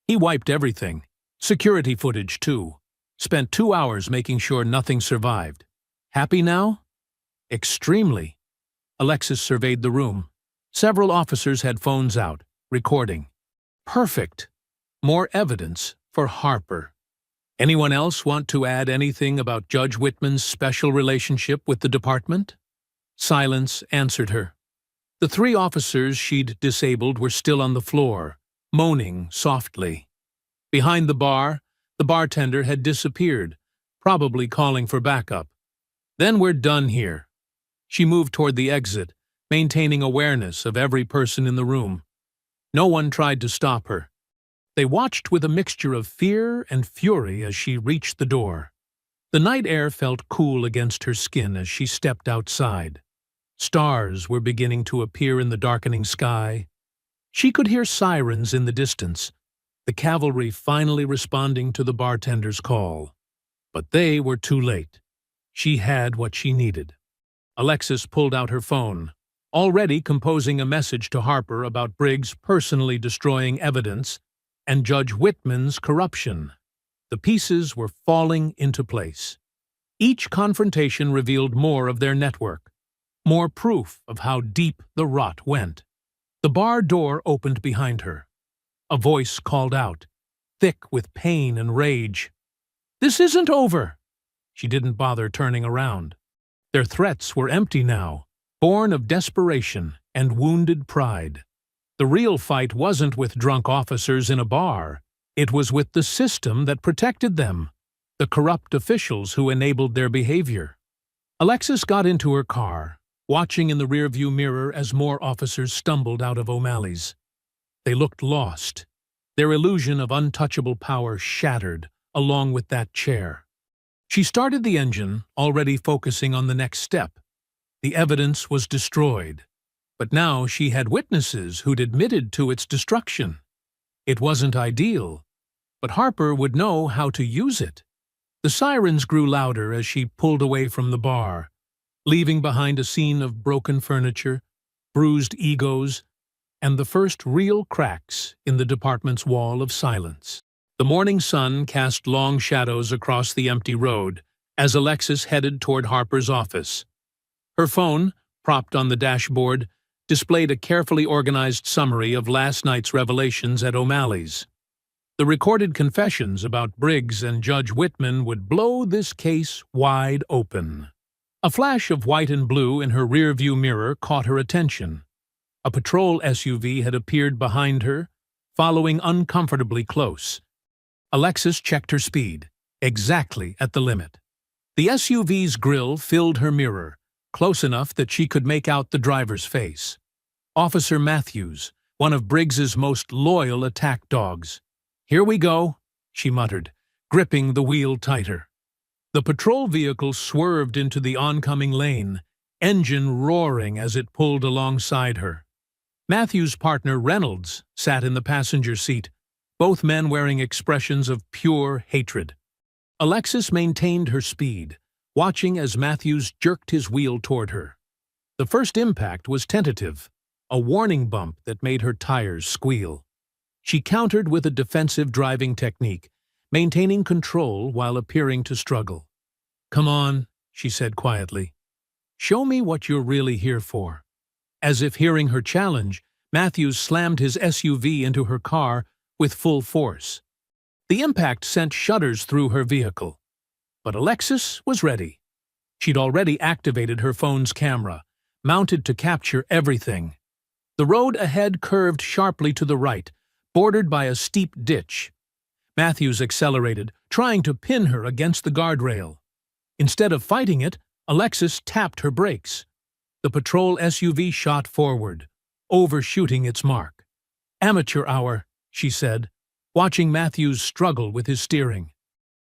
He wiped everything. Security footage, too. Spent 2 hours making sure nothing survived. "Happy now?" "Extremely." Alexis surveyed the room. Several officers had phones out, recording. "Perfect. More evidence for Harper." "Anyone else want to add anything about Judge Whitman's special relationship with the department?" Silence answered her. The 3 officers she'd disabled were still on the floor, moaning softly. Behind the bartender had disappeared, probably calling for backup. "Then we're done here." She moved toward the exit, maintaining awareness of every person in the room. No one tried to stop her. They watched with a mixture of fear and fury as she reached the door. The night air felt cool against her skin as she stepped outside. Stars were beginning to appear in the darkening sky. She could hear sirens in the distance, the cavalry finally responding to the bartender's call. But they were too late. She had what she needed. Alexis pulled out her phone, already composing a message to Harper about Briggs personally destroying evidence and Judge Whitman's corruption. The pieces were falling into place. Each confrontation revealed more of their network, more proof of how deep the rot went. The bar door opened behind her. A voice called out, thick with pain and rage. "This isn't over!" She didn't bother turning around. Their threats were empty now, born of desperation and wounded pride. The real fight wasn't with drunk officers in a bar. It was with the system that protected them, the corrupt officials who enabled their behavior. Alexis got into her car, watching in the rearview mirror as more officers stumbled out of O'Malley's. They looked lost, their illusion of untouchable power shattered, along with that chair. She started the engine, already focusing on the next step. The evidence was destroyed, but now she had witnesses who'd admitted to its destruction. It wasn't ideal, but Harper would know how to use it. The sirens grew louder as she pulled away from the bar, leaving behind a scene of broken furniture, bruised egos, and the first real cracks in the department's wall of silence. The morning sun cast long shadows across the empty road as Alexis headed toward Harper's office. Her phone, propped on the dashboard, displayed a carefully organized summary of last night's revelations at O'Malley's. The recorded confessions about Briggs and Judge Whitman would blow this case wide open. A flash of white and blue in her rearview mirror caught her attention. A patrol SUV had appeared behind her, following uncomfortably close. Alexis checked her speed, exactly at the limit. The SUV's grille filled her mirror, close enough that she could make out the driver's face. Officer Matthews, one of Briggs's most loyal attack dogs. "Here we go," she muttered, gripping the wheel tighter. The patrol vehicle swerved into the oncoming lane, engine roaring as it pulled alongside her. Matthews' partner Reynolds sat in the passenger seat, both men wearing expressions of pure hatred. Alexis maintained her speed, watching as Matthews jerked his wheel toward her. The first impact was tentative, a warning bump that made her tires squeal. She countered with a defensive driving technique, maintaining control while appearing to struggle. "Come on," she said quietly. "Show me what you're really here for." As if hearing her challenge, Matthews slammed his SUV into her car with full force. The impact sent shudders through her vehicle. But Alexis was ready. She'd already activated her phone's camera, mounted to capture everything. The road ahead curved sharply to the right, bordered by a steep ditch. Matthews accelerated, trying to pin her against the guardrail. Instead of fighting it, Alexis tapped her brakes. The patrol SUV shot forward, overshooting its mark. "Amateur hour," she said, watching Matthews struggle with his steering.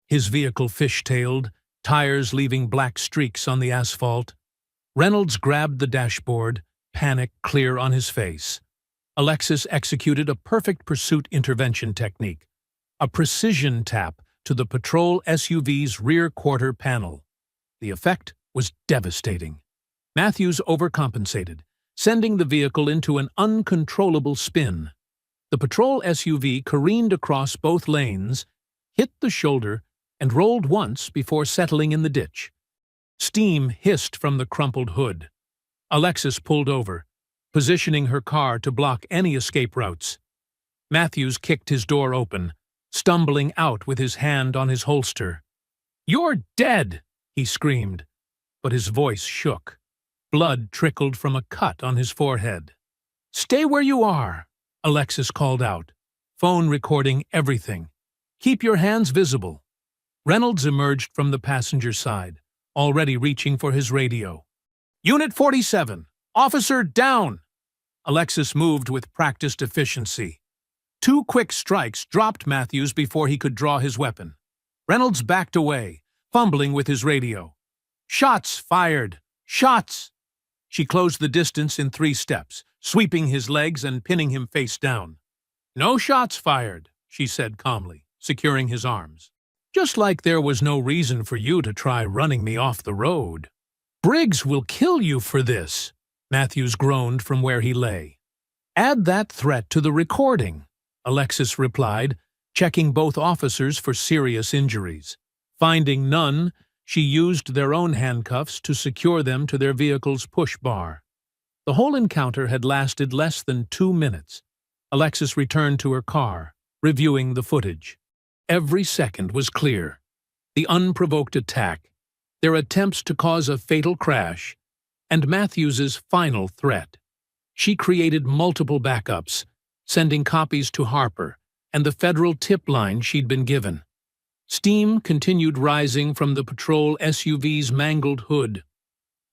His vehicle fishtailed, tires leaving black streaks on the asphalt. Reynolds grabbed the dashboard, panic clear on his face. Alexis executed a perfect pursuit intervention technique, a precision tap to the patrol SUV's rear quarter panel. The effect was devastating. Matthews overcompensated, sending the vehicle into an uncontrollable spin. The patrol SUV careened across both lanes, hit the shoulder, and rolled once before settling in the ditch. Steam hissed from the crumpled hood. Alexis pulled over, positioning her car to block any escape routes. Matthews kicked his door open, stumbling out with his hand on his holster. "You're dead!" he screamed, but his voice shook. Blood trickled from a cut on his forehead. "Stay where you are," Alexis called out, phone recording everything. "Keep your hands visible." Reynolds emerged from the passenger side, already reaching for his radio. "Unit 47, officer down!" Alexis moved with practiced efficiency. 2 quick strikes dropped Matthews before he could draw his weapon. Reynolds backed away, fumbling with his radio. "Shots fired! Shots!" She closed the distance in 3 steps, sweeping his legs and pinning him face down. "No shots fired," she said calmly, securing his arms. "Just like there was no reason for you to try running me off the road." "Briggs will kill you for this," Matthews groaned from where he lay. "Add that threat to the recording," Alexis replied, checking both officers for serious injuries. Finding none, she used their own handcuffs to secure them to their vehicle's push bar. The whole encounter had lasted less than 2 minutes. Alexis returned to her car, reviewing the footage. Every second was clear. The unprovoked attack, their attempts to cause a fatal crash, and Matthews's final threat. She created multiple backups, sending copies to Harper and the federal tip line she'd been given. Steam continued rising from the patrol SUV's mangled hood.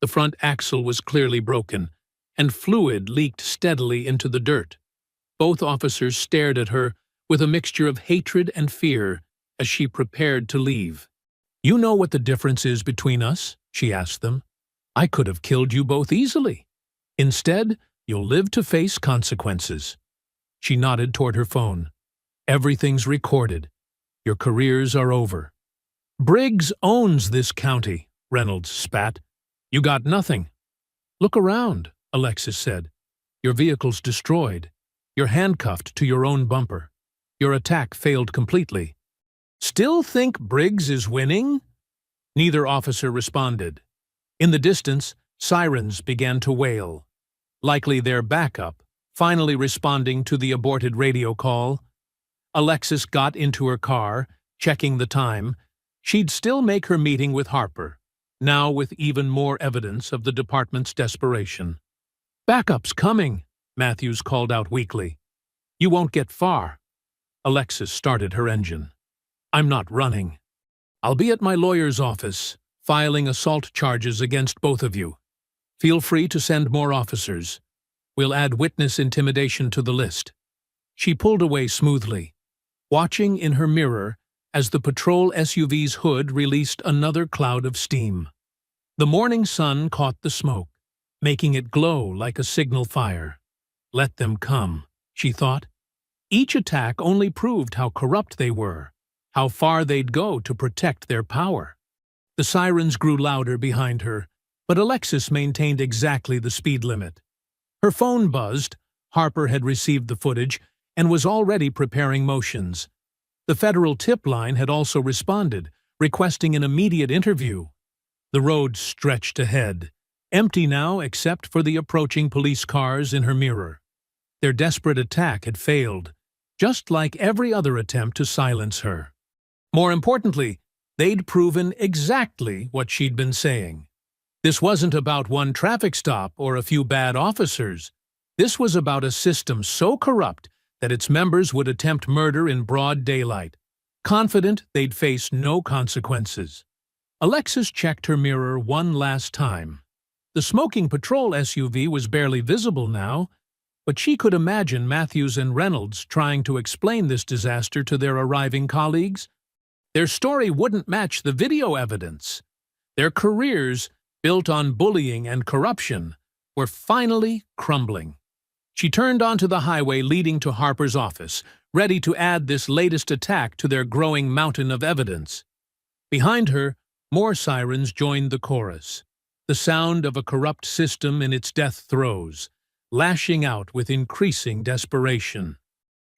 The front axle was clearly broken, and fluid leaked steadily into the dirt. Both officers stared at her with a mixture of hatred and fear as she prepared to leave. "You know what the difference is between us?" she asked them. "I could have killed you both easily. Instead, you'll live to face consequences." She nodded toward her phone. "Everything's recorded. Your careers are over." "Briggs owns this county," Reynolds spat. "You got nothing." "Look around," Alexis said. "Your vehicle's destroyed. You're handcuffed to your own bumper. Your attack failed completely." "Still think Briggs is winning?" Neither officer responded. In the distance, sirens began to wail. Likely their backup, finally responding to the aborted radio call. Alexis got into her car, checking the time. She'd still make her meeting with Harper, now with even more evidence of the department's desperation. "Backup's coming," Matthews called out weakly. "You won't get far." Alexis started her engine. "I'm not running. I'll be at my lawyer's office, filing assault charges against both of you. Feel free to send more officers. We'll add witness intimidation to the list." She pulled away smoothly, watching in her mirror as the patrol SUV's hood released another cloud of steam. The morning sun caught the smoke, making it glow like a signal fire. Let them come, she thought. Each attack only proved how corrupt they were, how far they'd go to protect their power. The sirens grew louder behind her, but Alexis maintained exactly the speed limit. Her phone buzzed. Harper had received the footage and was already preparing motions. The federal tip line had also responded, requesting an immediate interview. The road stretched ahead, empty now except for the approaching police cars in her mirror. Their desperate attack had failed, just like every other attempt to silence her. More importantly, they'd proven exactly what she'd been saying. This wasn't about one traffic stop or a few bad officers. This was about a system so corrupt that its members would attempt murder in broad daylight, confident they'd face no consequences. Alexis checked her mirror one last time. The smoking patrol SUV was barely visible now, but she could imagine Matthews and Reynolds trying to explain this disaster to their arriving colleagues. Their story wouldn't match the video evidence. Their careers, built on bullying and corruption, were finally crumbling. She turned onto the highway leading to Harper's office, ready to add this latest attack to their growing mountain of evidence. Behind her, more sirens joined the chorus, the sound of a corrupt system in its death throes, lashing out with increasing desperation.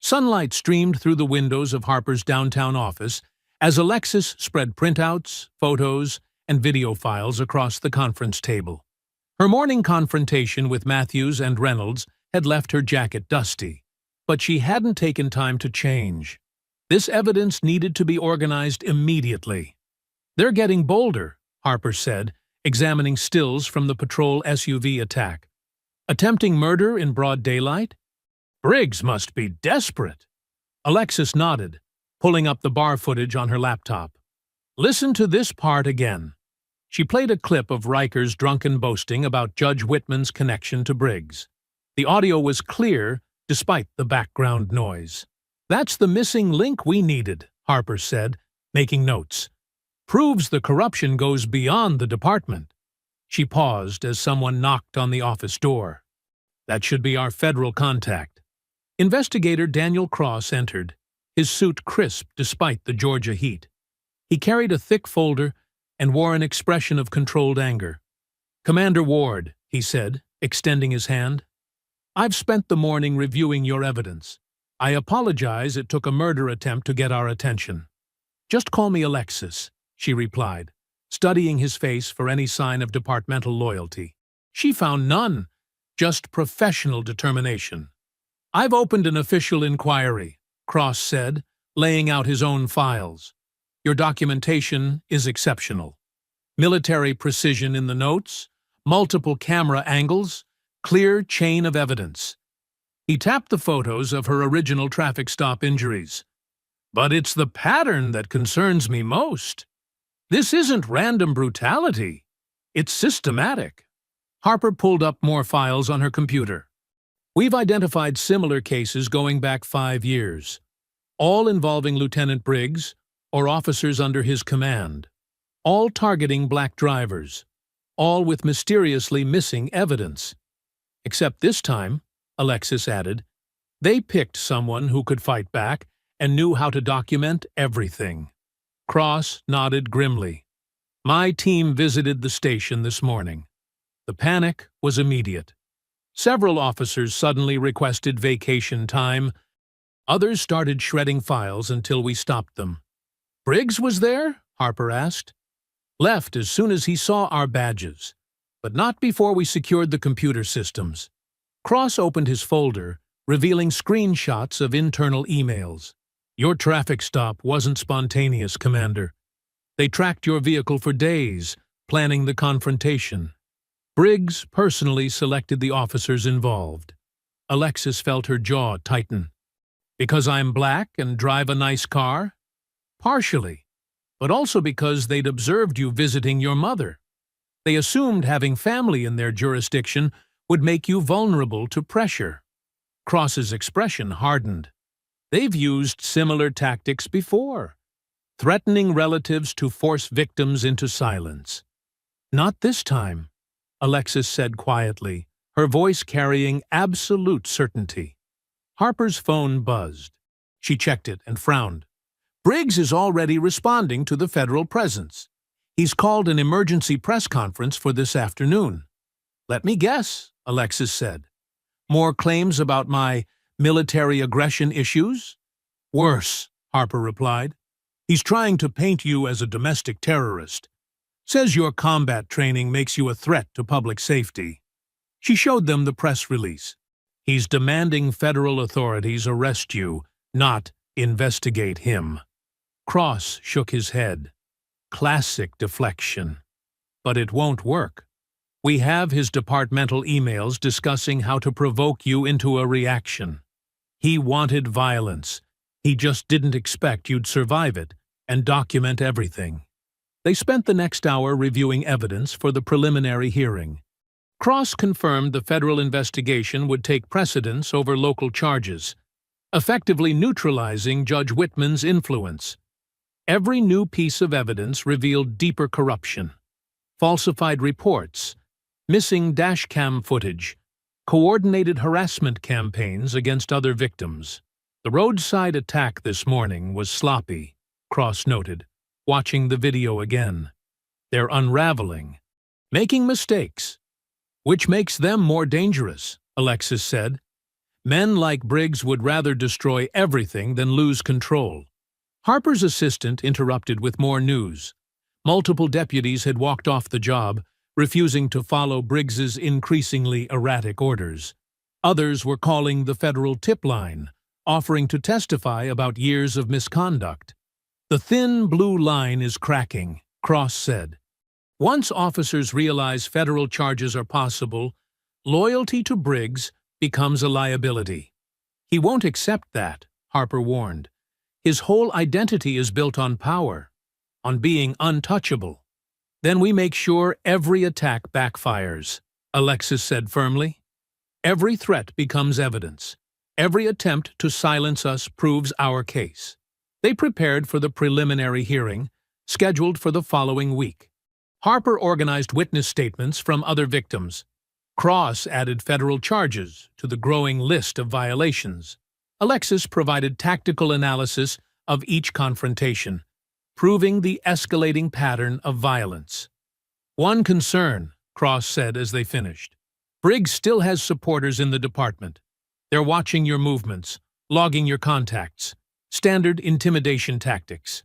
Sunlight streamed through the windows of Harper's downtown office as Alexis spread printouts, photos, and video files across the conference table. Her morning confrontation with Matthews and Reynolds had left her jacket dusty, but she hadn't taken time to change. This evidence needed to be organized immediately. "They're getting bolder," Harper said, examining stills from the patrol SUV attack. Attempting murder in broad daylight? Briggs must be desperate. Alexis nodded, pulling up the bar footage on her laptop. Listen to this part again. She played a clip of Riker's drunken boasting about Judge Whitman's connection to Briggs. The audio was clear, despite the background noise. That's the missing link we needed, Harper said, making notes. Proves the corruption goes beyond the department. She paused as someone knocked on the office door. That should be our federal contact. Investigator Daniel Cross entered, his suit crisp despite the Georgia heat. He carried a thick folder and wore an expression of controlled anger. Commander Ward, he said, extending his hand. I've spent the morning reviewing your evidence. I apologize it took a murder attempt to get our attention. Just call me Alexis, she replied, studying his face for any sign of departmental loyalty. She found none, just professional determination. I've opened an official inquiry, Cross said, laying out his own files. Your documentation is exceptional. Military precision in the notes, multiple camera angles, clear chain of evidence. He tapped the photos of her original traffic stop injuries. But it's the pattern that concerns me most. This isn't random brutality. It's systematic. Harper pulled up more files on her computer. We've identified similar cases going back 5 years, all involving Lieutenant Briggs or officers under his command, all targeting black drivers, all with mysteriously missing evidence. Except this time, Alexis added, they picked someone who could fight back and knew how to document everything. Cross nodded grimly. My team visited the station this morning. The panic was immediate. Several officers suddenly requested vacation time. Others started shredding files until we stopped them. Briggs was there? Harper asked. Left as soon as he saw our badges, but not before we secured the computer systems. Cross opened his folder, revealing screenshots of internal emails. Your traffic stop wasn't spontaneous, Commander. They tracked your vehicle for days, planning the confrontation. Briggs personally selected the officers involved. Alexis felt her jaw tighten. Because I'm black and drive a nice car? Partially, but also because they'd observed you visiting your mother. They assumed having family in their jurisdiction would make you vulnerable to pressure. Cross's expression hardened. They've used similar tactics before, threatening relatives to force victims into silence. Not this time, Alexis said quietly, her voice carrying absolute certainty. Harper's phone buzzed. She checked it and frowned. Briggs is already responding to the federal presence. He's called an emergency press conference for this afternoon. Let me guess, Alexis said. More claims about my military aggression issues? Worse, Harper replied. He's trying to paint you as a domestic terrorist. Says your combat training makes you a threat to public safety. She showed them the press release. He's demanding federal authorities arrest you, not investigate him. Cross shook his head. Classic deflection. But it won't work. We have his departmental emails discussing how to provoke you into a reaction. He wanted violence. He just didn't expect you'd survive it and document everything. They spent the next hour reviewing evidence for the preliminary hearing. Cross confirmed the federal investigation would take precedence over local charges, effectively neutralizing Judge Whitman's influence. Every new piece of evidence revealed deeper corruption, falsified reports, missing dashcam footage, coordinated harassment campaigns against other victims. The roadside attack this morning was sloppy, Cross noted, watching the video again. They're unraveling, making mistakes, which makes them more dangerous, Alexis said. Men like Briggs would rather destroy everything than lose control. Harper's assistant interrupted with more news. Multiple deputies had walked off the job, refusing to follow Briggs's increasingly erratic orders. Others were calling the federal tip line, offering to testify about years of misconduct. The thin blue line is cracking, Cross said. Once officers realize federal charges are possible, loyalty to Briggs becomes a liability. He won't accept that, Harper warned. His whole identity is built on power, on being untouchable. Then we make sure every attack backfires, Alexis said firmly. Every threat becomes evidence. Every attempt to silence us proves our case. They prepared for the preliminary hearing, scheduled for the following week. Harper organized witness statements from other victims. Cross added federal charges to the growing list of violations. Alexis provided tactical analysis of each confrontation, proving the escalating pattern of violence. One concern, Cross said as they finished. Briggs still has supporters in the department. They're watching your movements, logging your contacts. Standard intimidation tactics.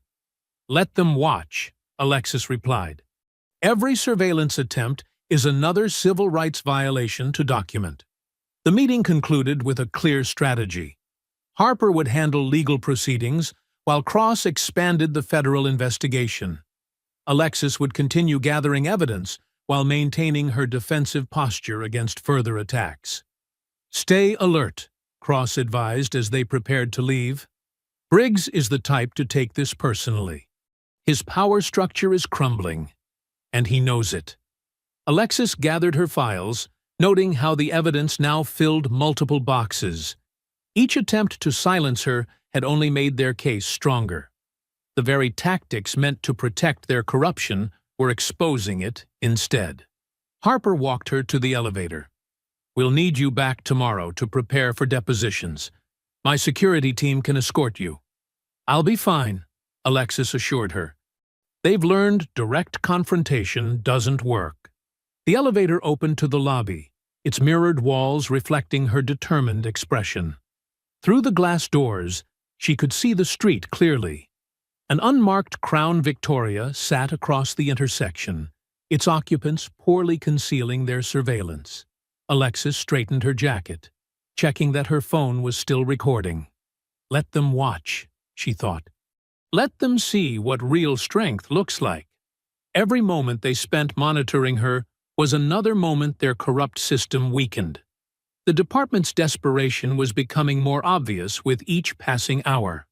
Let them watch, Alexis replied. Every surveillance attempt is another civil rights violation to document. The meeting concluded with a clear strategy. Harper would handle legal proceedings, while Cross expanded the federal investigation. Alexis would continue gathering evidence while maintaining her defensive posture against further attacks. Stay alert, Cross advised as they prepared to leave. Briggs is the type to take this personally. His power structure is crumbling, and he knows it. Alexis gathered her files, noting how the evidence now filled multiple boxes. Each attempt to silence her had only made their case stronger. The very tactics meant to protect their corruption were exposing it instead. Harper walked her to the elevator. We'll need you back tomorrow to prepare for depositions. My security team can escort you. I'll be fine, Alexis assured her. They've learned direct confrontation doesn't work. The elevator opened to the lobby, its mirrored walls reflecting her determined expression. Through the glass doors, she could see the street clearly. An unmarked Crown Victoria sat across the intersection, its occupants poorly concealing their surveillance. Alexis straightened her jacket, checking that her phone was still recording. Let them watch, she thought. Let them see what real strength looks like. Every moment they spent monitoring her was another moment their corrupt system weakened. The department's desperation was becoming more obvious with each passing hour.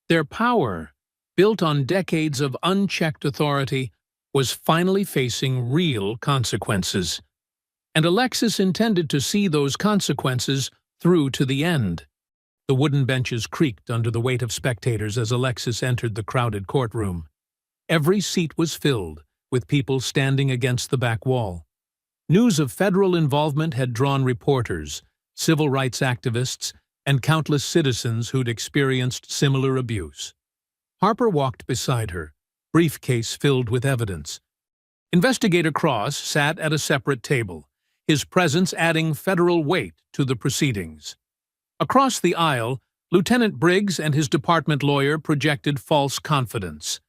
Their power, built on decades of unchecked authority, was finally facing real consequences. And Alexis intended to see those consequences through to the end. The wooden benches creaked under the weight of spectators as Alexis entered the crowded courtroom. Every seat was filled, with people standing against the back wall. News of federal involvement had drawn reporters, civil rights activists, and countless citizens who'd experienced similar abuse. Harper walked beside her, briefcase filled with evidence. Investigator Cross sat at a separate table, his presence adding federal weight to the proceedings. Across the aisle, Lieutenant Briggs and his department lawyer projected false confidence.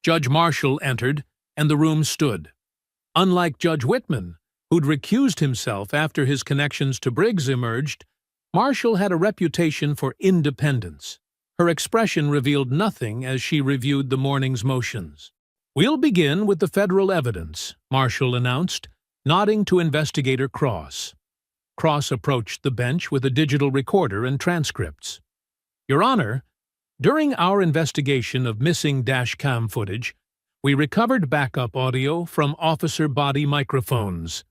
Judge Marshall entered, and the room stood. Unlike Judge Whitman, who'd recused himself after his connections to Briggs emerged, Marshall had a reputation for independence. Her expression revealed nothing as she reviewed the morning's motions. "We'll begin with the federal evidence," Marshall announced, nodding to Investigator Cross. Cross approached the bench with a digital recorder and transcripts. "Your Honor, during our investigation of missing dash-cam footage, we recovered backup audio from officer body microphones.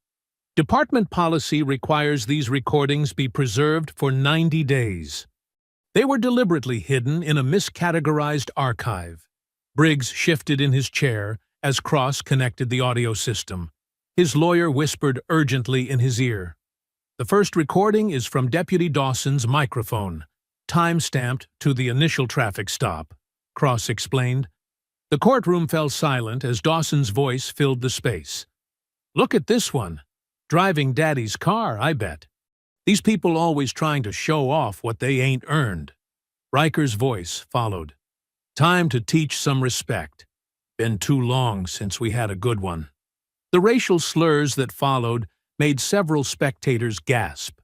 Department policy requires these recordings be preserved for 90 days. They were deliberately hidden in a miscategorized archive." Briggs shifted in his chair as Cross connected the audio system. His lawyer whispered urgently in his ear. "The first recording is from Deputy Dawson's microphone, time-stamped to the initial traffic stop," Cross explained. The courtroom fell silent as Dawson's voice filled the space. "Look at this one. Driving Daddy's car, I bet. These people always trying to show off what they ain't earned." Riker's voice followed. "Time to teach some respect. Been too long since we had a good one." The racial slurs that followed made several spectators gasp.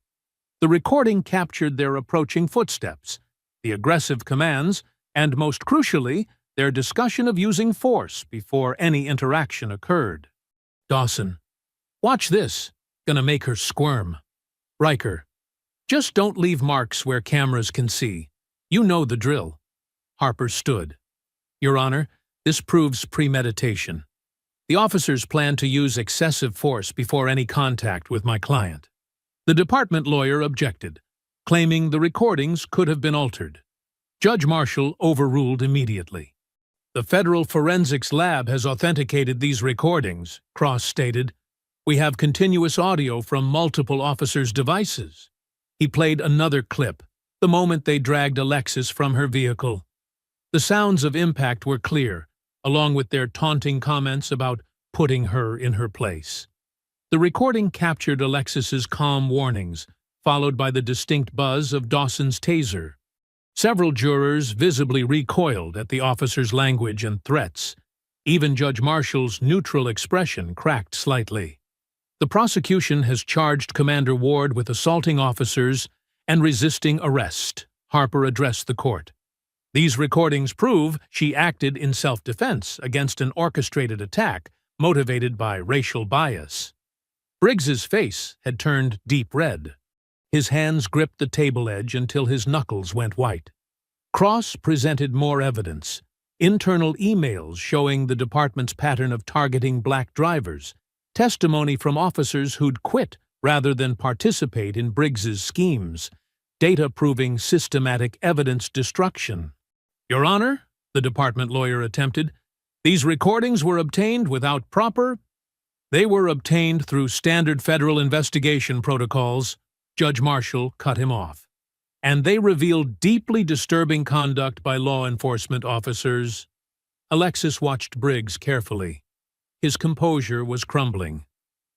The recording captured their approaching footsteps, the aggressive commands, and most crucially, their discussion of using force before any interaction occurred. Dawson. Watch this. Gonna make her squirm. Riker. Just don't leave marks where cameras can see. You know the drill. Harper stood. Your Honor, this proves premeditation. The officers plan to use excessive force before any contact with my client. The department lawyer objected, claiming the recordings could have been altered. Judge Marshall overruled immediately. The Federal Forensics Lab has authenticated these recordings, Cross stated. We have continuous audio from multiple officers' devices. He played another clip, the moment they dragged Alexis from her vehicle. The sounds of impact were clear, along with their taunting comments about putting her in her place. The recording captured Alexis's calm warnings, followed by the distinct buzz of Dawson's taser. Several jurors visibly recoiled at the officer's language and threats. Even Judge Marshall's neutral expression cracked slightly. The prosecution has charged Commander Ward with assaulting officers and resisting arrest, Harper addressed the court. These recordings prove she acted in self-defense against an orchestrated attack motivated by racial bias. Briggs's face had turned deep red. His hands gripped the table edge until his knuckles went white. Cross presented more evidence, internal emails showing the department's pattern of targeting black drivers, testimony from officers who'd quit rather than participate in Briggs's schemes, data proving systematic evidence destruction. Your Honor, the department lawyer attempted, these recordings were obtained without proper... They were obtained through standard federal investigation protocols, Judge Marshall cut him off. And they revealed deeply disturbing conduct by law enforcement officers. Alexis watched Briggs carefully. His composure was crumbling.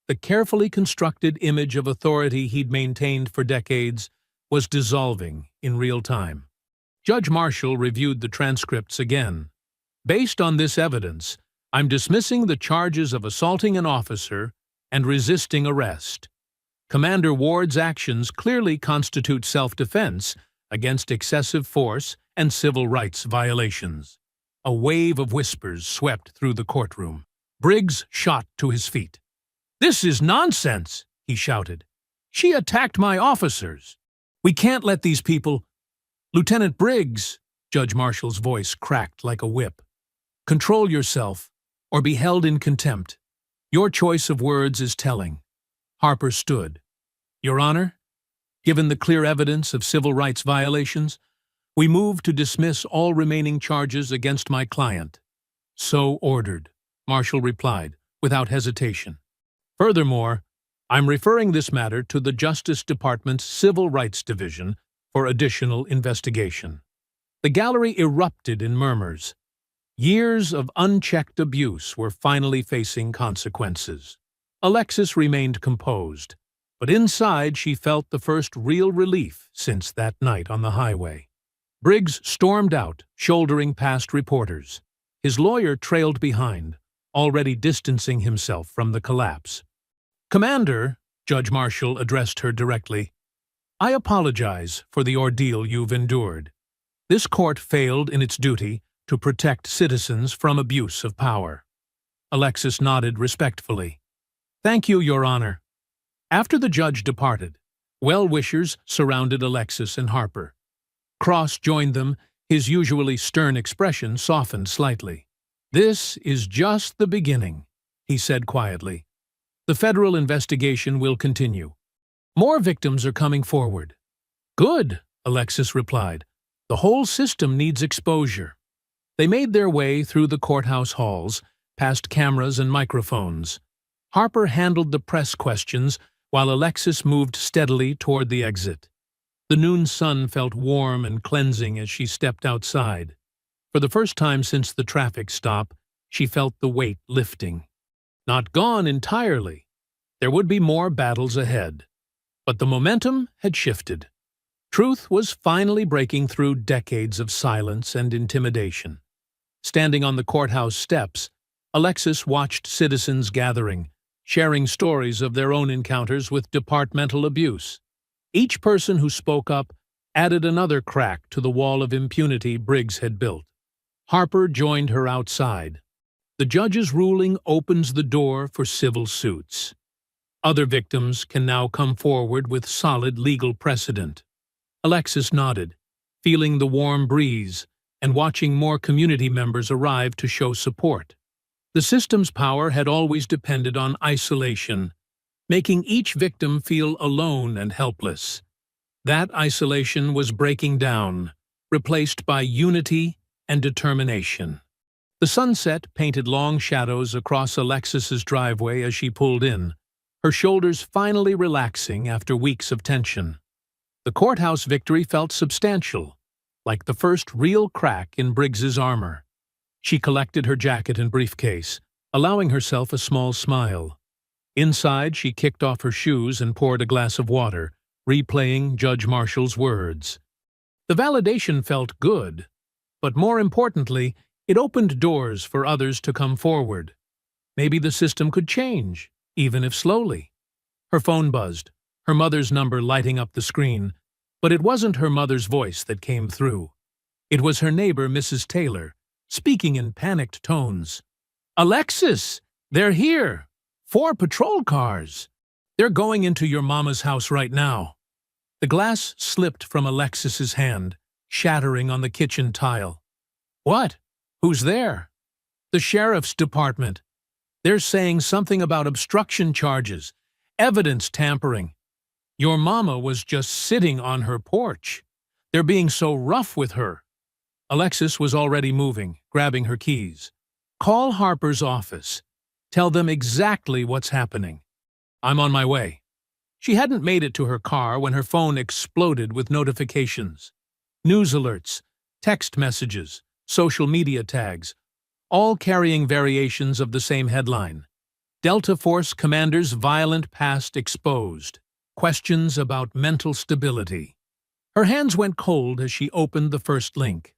The carefully constructed image of authority he'd maintained for decades was dissolving in real time. Judge Marshall reviewed the transcripts again. Based on this evidence, I'm dismissing the charges of assaulting an officer and resisting arrest. Commander Ward's actions clearly constitute self-defense against excessive force and civil rights violations. A wave of whispers swept through the courtroom. Briggs shot to his feet. "This is nonsense," he shouted. "She attacked my officers. We can't let these people—" "Lieutenant Briggs," Judge Marshall's voice cracked like a whip. "Control yourself, or be held in contempt. Your choice of words is telling." Harper stood. Your Honor, given the clear evidence of civil rights violations, we move to dismiss all remaining charges against my client. So ordered, Marshall replied, without hesitation. Furthermore, I'm referring this matter to the Justice Department's Civil Rights Division for additional investigation. The gallery erupted in murmurs. Years of unchecked abuse were finally facing consequences. Alexis remained composed, but inside she felt the first real relief since that night on the highway. Briggs stormed out, shouldering past reporters. His lawyer trailed behind, already distancing himself from the collapse. "Commander," Judge Marshall addressed her directly, "I apologize for the ordeal you've endured. This court failed in its duty to protect citizens from abuse of power." Alexis nodded respectfully. "Thank you, Your Honor." After the judge departed, well-wishers surrounded Alexis and Harper. Cross joined them, his usually stern expression softened slightly. "This is just the beginning," he said quietly. "The federal investigation will continue. More victims are coming forward." "Good," Alexis replied. "The whole system needs exposure." They made their way through the courthouse halls, past cameras and microphones. Harper handled the press questions while Alexis moved steadily toward the exit. The noon sun felt warm and cleansing as she stepped outside. For the first time since the traffic stop, she felt the weight lifting. Not gone entirely. There would be more battles ahead. But the momentum had shifted. Truth was finally breaking through decades of silence and intimidation. Standing on the courthouse steps, Alexis watched citizens gathering, sharing stories of their own encounters with departmental abuse. Each person who spoke up added another crack to the wall of impunity Briggs had built. Harper joined her outside. The judge's ruling opens the door for civil suits. Other victims can now come forward with solid legal precedent. Alexis nodded, feeling the warm breeze and watching more community members arrive to show support. The system's power had always depended on isolation, making each victim feel alone and helpless. That isolation was breaking down, replaced by unity and determination. The sunset painted long shadows across Alexis's driveway as she pulled in, her shoulders finally relaxing after weeks of tension. The courthouse victory felt substantial, like the first real crack in Briggs's armor. She collected her jacket and briefcase, allowing herself a small smile. Inside, she kicked off her shoes and poured a glass of water, replaying Judge Marshall's words. The validation felt good, but more importantly, it opened doors for others to come forward. Maybe the system could change, even if slowly. Her phone buzzed, her mother's number lighting up the screen, but it wasn't her mother's voice that came through. It was her neighbor, Mrs. Taylor, speaking in panicked tones. "Alexis, they're here! 4 patrol cars! They're going into your mama's house right now." The glass slipped from Alexis's hand, shattering on the kitchen tile. "What? Who's there?" "The sheriff's department. They're saying something about obstruction charges, evidence tampering. Your mama was just sitting on her porch. They're being so rough with her." Alexis was already moving, grabbing her keys. "Call Harper's office. Tell them exactly what's happening. I'm on my way." She hadn't made it to her car when her phone exploded with notifications. News alerts, text messages, social media tags, all carrying variations of the same headline. Delta Force commander's violent past exposed. Questions about mental stability. Her hands went cold as she opened the first link.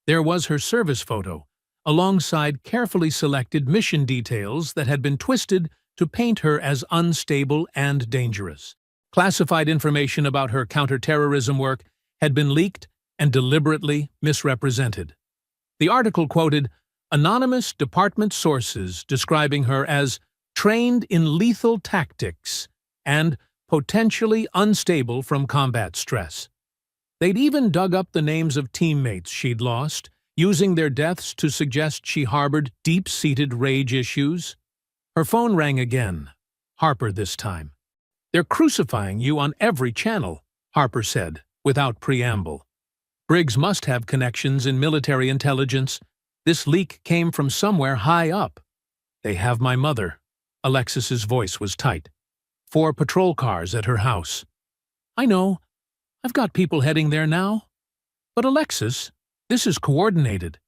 There was her service photo, alongside carefully selected mission details that had been twisted to paint her as unstable and dangerous. Classified information about her counterterrorism work had been leaked and deliberately misrepresented. The article quoted anonymous department sources describing her as trained in lethal tactics and potentially unstable from combat stress. They'd even dug up the names of teammates she'd lost, using their deaths to suggest she harbored deep-seated rage issues. Her phone rang again. Harper this time. "They're crucifying you on every channel," Harper said, without preamble. Briggs must have connections in military intelligence. This leak came from somewhere high up. "They have my mother." Alexis's voice was tight. 4 patrol cars at her house. "I know. I've got people heading there now. But Alexis, this is coordinated.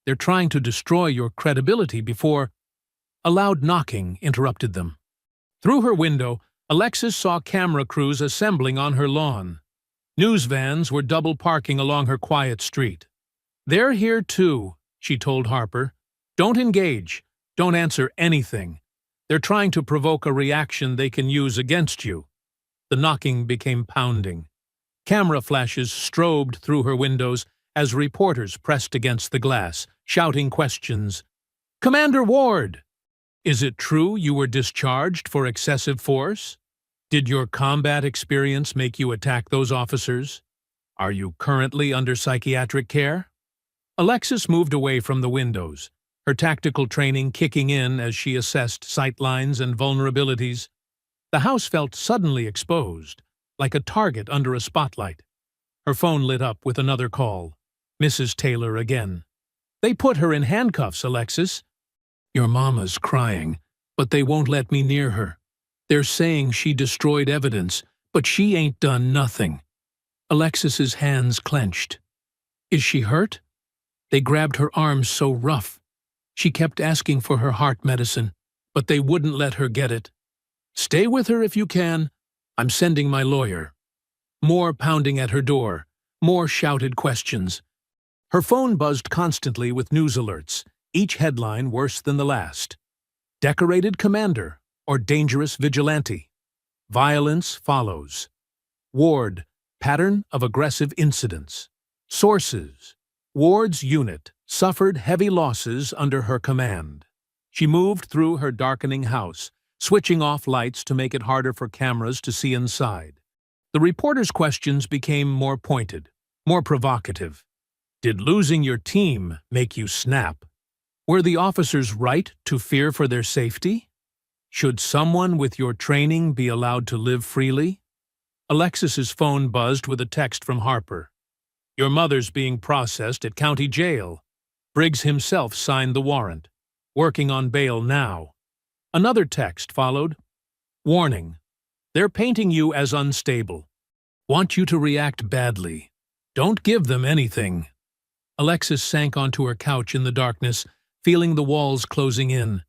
They're trying to destroy your credibility before—" A loud knocking interrupted them. Through her window, Alexis saw camera crews assembling on her lawn. News vans were double parking along her quiet street. "They're here too," she told Harper. "Don't engage. Don't answer anything. They're trying to provoke a reaction they can use against you." The knocking became pounding. Camera flashes strobed through her windows as reporters pressed against the glass, shouting questions. "Commander Ward! Is it true you were discharged for excessive force? Did your combat experience make you attack those officers? Are you currently under psychiatric care?" Alexis moved away from the windows, her tactical training kicking in as she assessed sightlines and vulnerabilities. The house felt suddenly exposed, like a target under a spotlight. Her phone lit up with another call. Mrs. Taylor again. "They put her in handcuffs, Alexis." "Your mama's crying, but they won't let me near her. They're saying she destroyed evidence, but she ain't done nothing." Alexis's hands clenched. "Is she hurt?" They grabbed her arms so rough. She kept asking for her heart medicine, but they wouldn't let her get it. "Stay with her if you can. I'm sending my lawyer." More pounding at her door, more shouted questions. Her phone buzzed constantly with news alerts, each headline worse than the last. "Decorated commander or dangerous vigilante. Violence follows. Ward, pattern of aggressive incidents. Sources, Ward's unit suffered heavy losses under her command." She moved through her darkening house, switching off lights to make it harder for cameras to see inside. The reporter's questions became more pointed, more provocative. Did losing your team make you snap? Were the officers right to fear for their safety? Should someone with your training be allowed to live freely? Alexis's phone buzzed with a text from Harper. Your mother's being processed at county jail. Briggs himself signed the warrant. Working on bail now. Another text followed. Warning. They're painting you as unstable. Want you to react badly. Don't give them anything. Alexis sank onto her couch in the darkness, feeling the walls closing in.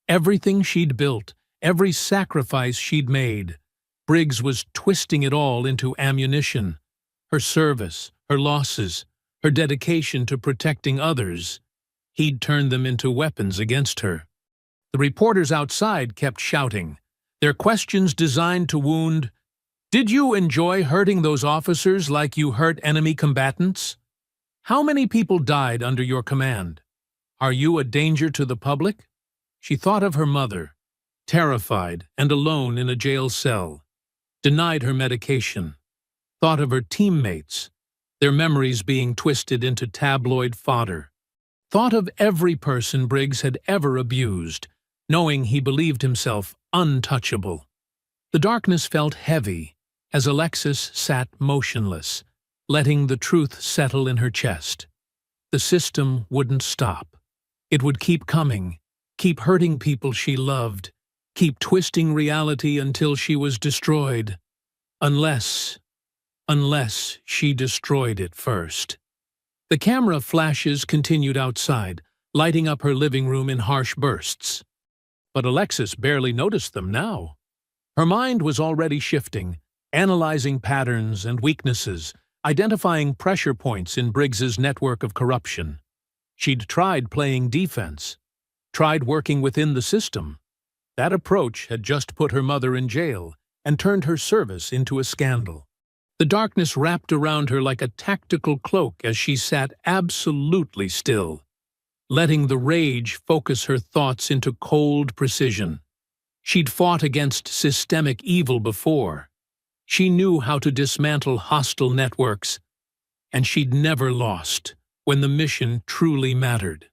Everything she'd built, every sacrifice she'd made. Briggs was twisting it all into ammunition. Her service, her losses, her dedication to protecting others. He'd turned them into weapons against her. The reporters outside kept shouting, their questions designed to wound. Did you enjoy hurting those officers like you hurt enemy combatants? How many people died under your command? Are you a danger to the public? She thought of her mother, terrified and alone in a jail cell. Denied her medication. Thought of her teammates, their memories being twisted into tabloid fodder. Thought of every person Briggs had ever abused, knowing he believed himself untouchable. The darkness felt heavy as Alexis sat motionless, letting the truth settle in her chest. The system wouldn't stop. It would keep coming, keep hurting people she loved, keep twisting reality until she was destroyed. Unless she destroyed it first. The camera flashes continued outside, lighting up her living room in harsh bursts. But Alexis barely noticed them now. Her mind was already shifting, analyzing patterns and weaknesses, identifying pressure points in Briggs's network of corruption. She'd tried playing defense, tried working within the system. That approach had just put her mother in jail and turned her service into a scandal. The darkness wrapped around her like a tactical cloak as she sat absolutely still, letting the rage focus her thoughts into cold precision. She'd fought against systemic evil before. She knew how to dismantle hostile networks, and she'd never lost when the mission truly mattered.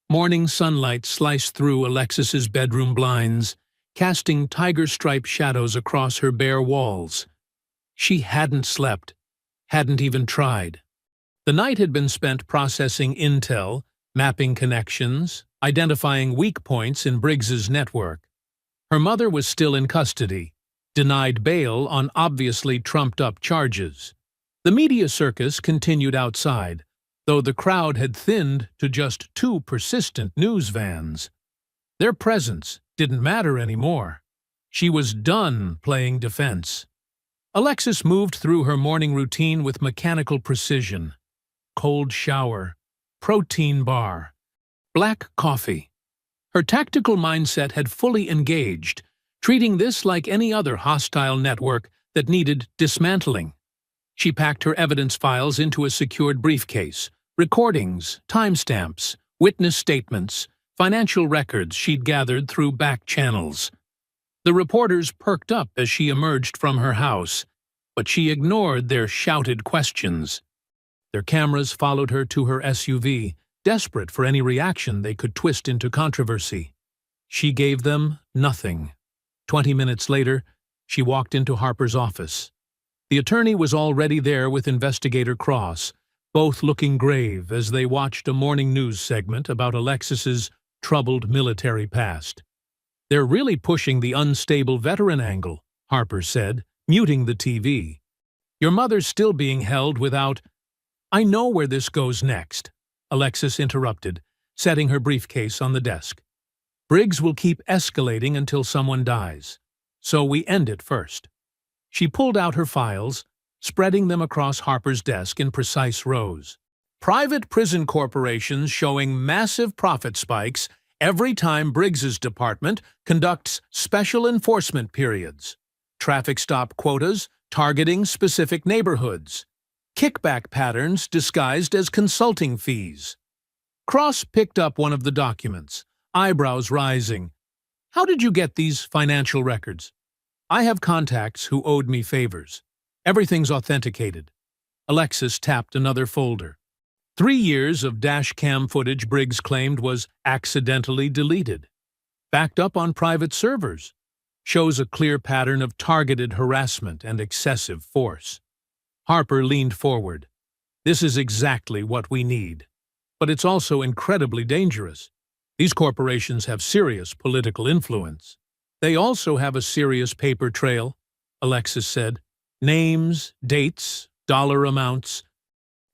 Morning sunlight sliced through Alexis's bedroom blinds, casting tiger-striped shadows across her bare walls. She hadn't slept, hadn't even tried. The night had been spent processing intel, mapping connections, identifying weak points in Briggs's network. Her mother was still in custody, denied bail on obviously trumped-up charges. The media circus continued outside, though the crowd had thinned to just 2 persistent news vans. Their presence didn't matter anymore. She was done playing defense. Alexis moved through her morning routine with mechanical precision. Cold shower, protein bar, black coffee. Her tactical mindset had fully engaged, treating this like any other hostile network that needed dismantling. She packed her evidence files into a secured briefcase, recordings, timestamps, witness statements, financial records she'd gathered through back channels. The reporters perked up as she emerged from her house, but she ignored their shouted questions. Their cameras followed her to her SUV, desperate for any reaction they could twist into controversy. She gave them nothing. 20 minutes later, she walked into Harper's office. The attorney was already there with Investigator Cross, both looking grave as they watched a morning news segment about Alexis's troubled military past. They're really pushing the unstable veteran angle, Harper said, muting the TV. Your mother's still being held without... I know where this goes next, Alexis interrupted, setting her briefcase on the desk. Briggs will keep escalating until someone dies, so we end it first. She pulled out her files, spreading them across Harper's desk in precise rows. Private prison corporations showing massive profit spikes every time Briggs's department conducts special enforcement periods. Traffic stop quotas targeting specific neighborhoods. Kickback patterns disguised as consulting fees. Cross picked up one of the documents, eyebrows rising. "How did you get these financial records?" "I have contacts who owed me favors. Everything's authenticated." Alexis tapped another folder. 3 years of dash cam footage Briggs claimed was accidentally deleted. Backed up on private servers. Shows a clear pattern of targeted harassment and excessive force. Harper leaned forward. "This is exactly what we need. But it's also incredibly dangerous. These corporations have serious political influence." "They also have a serious paper trail," Alexis said. "Names, dates, dollar amounts.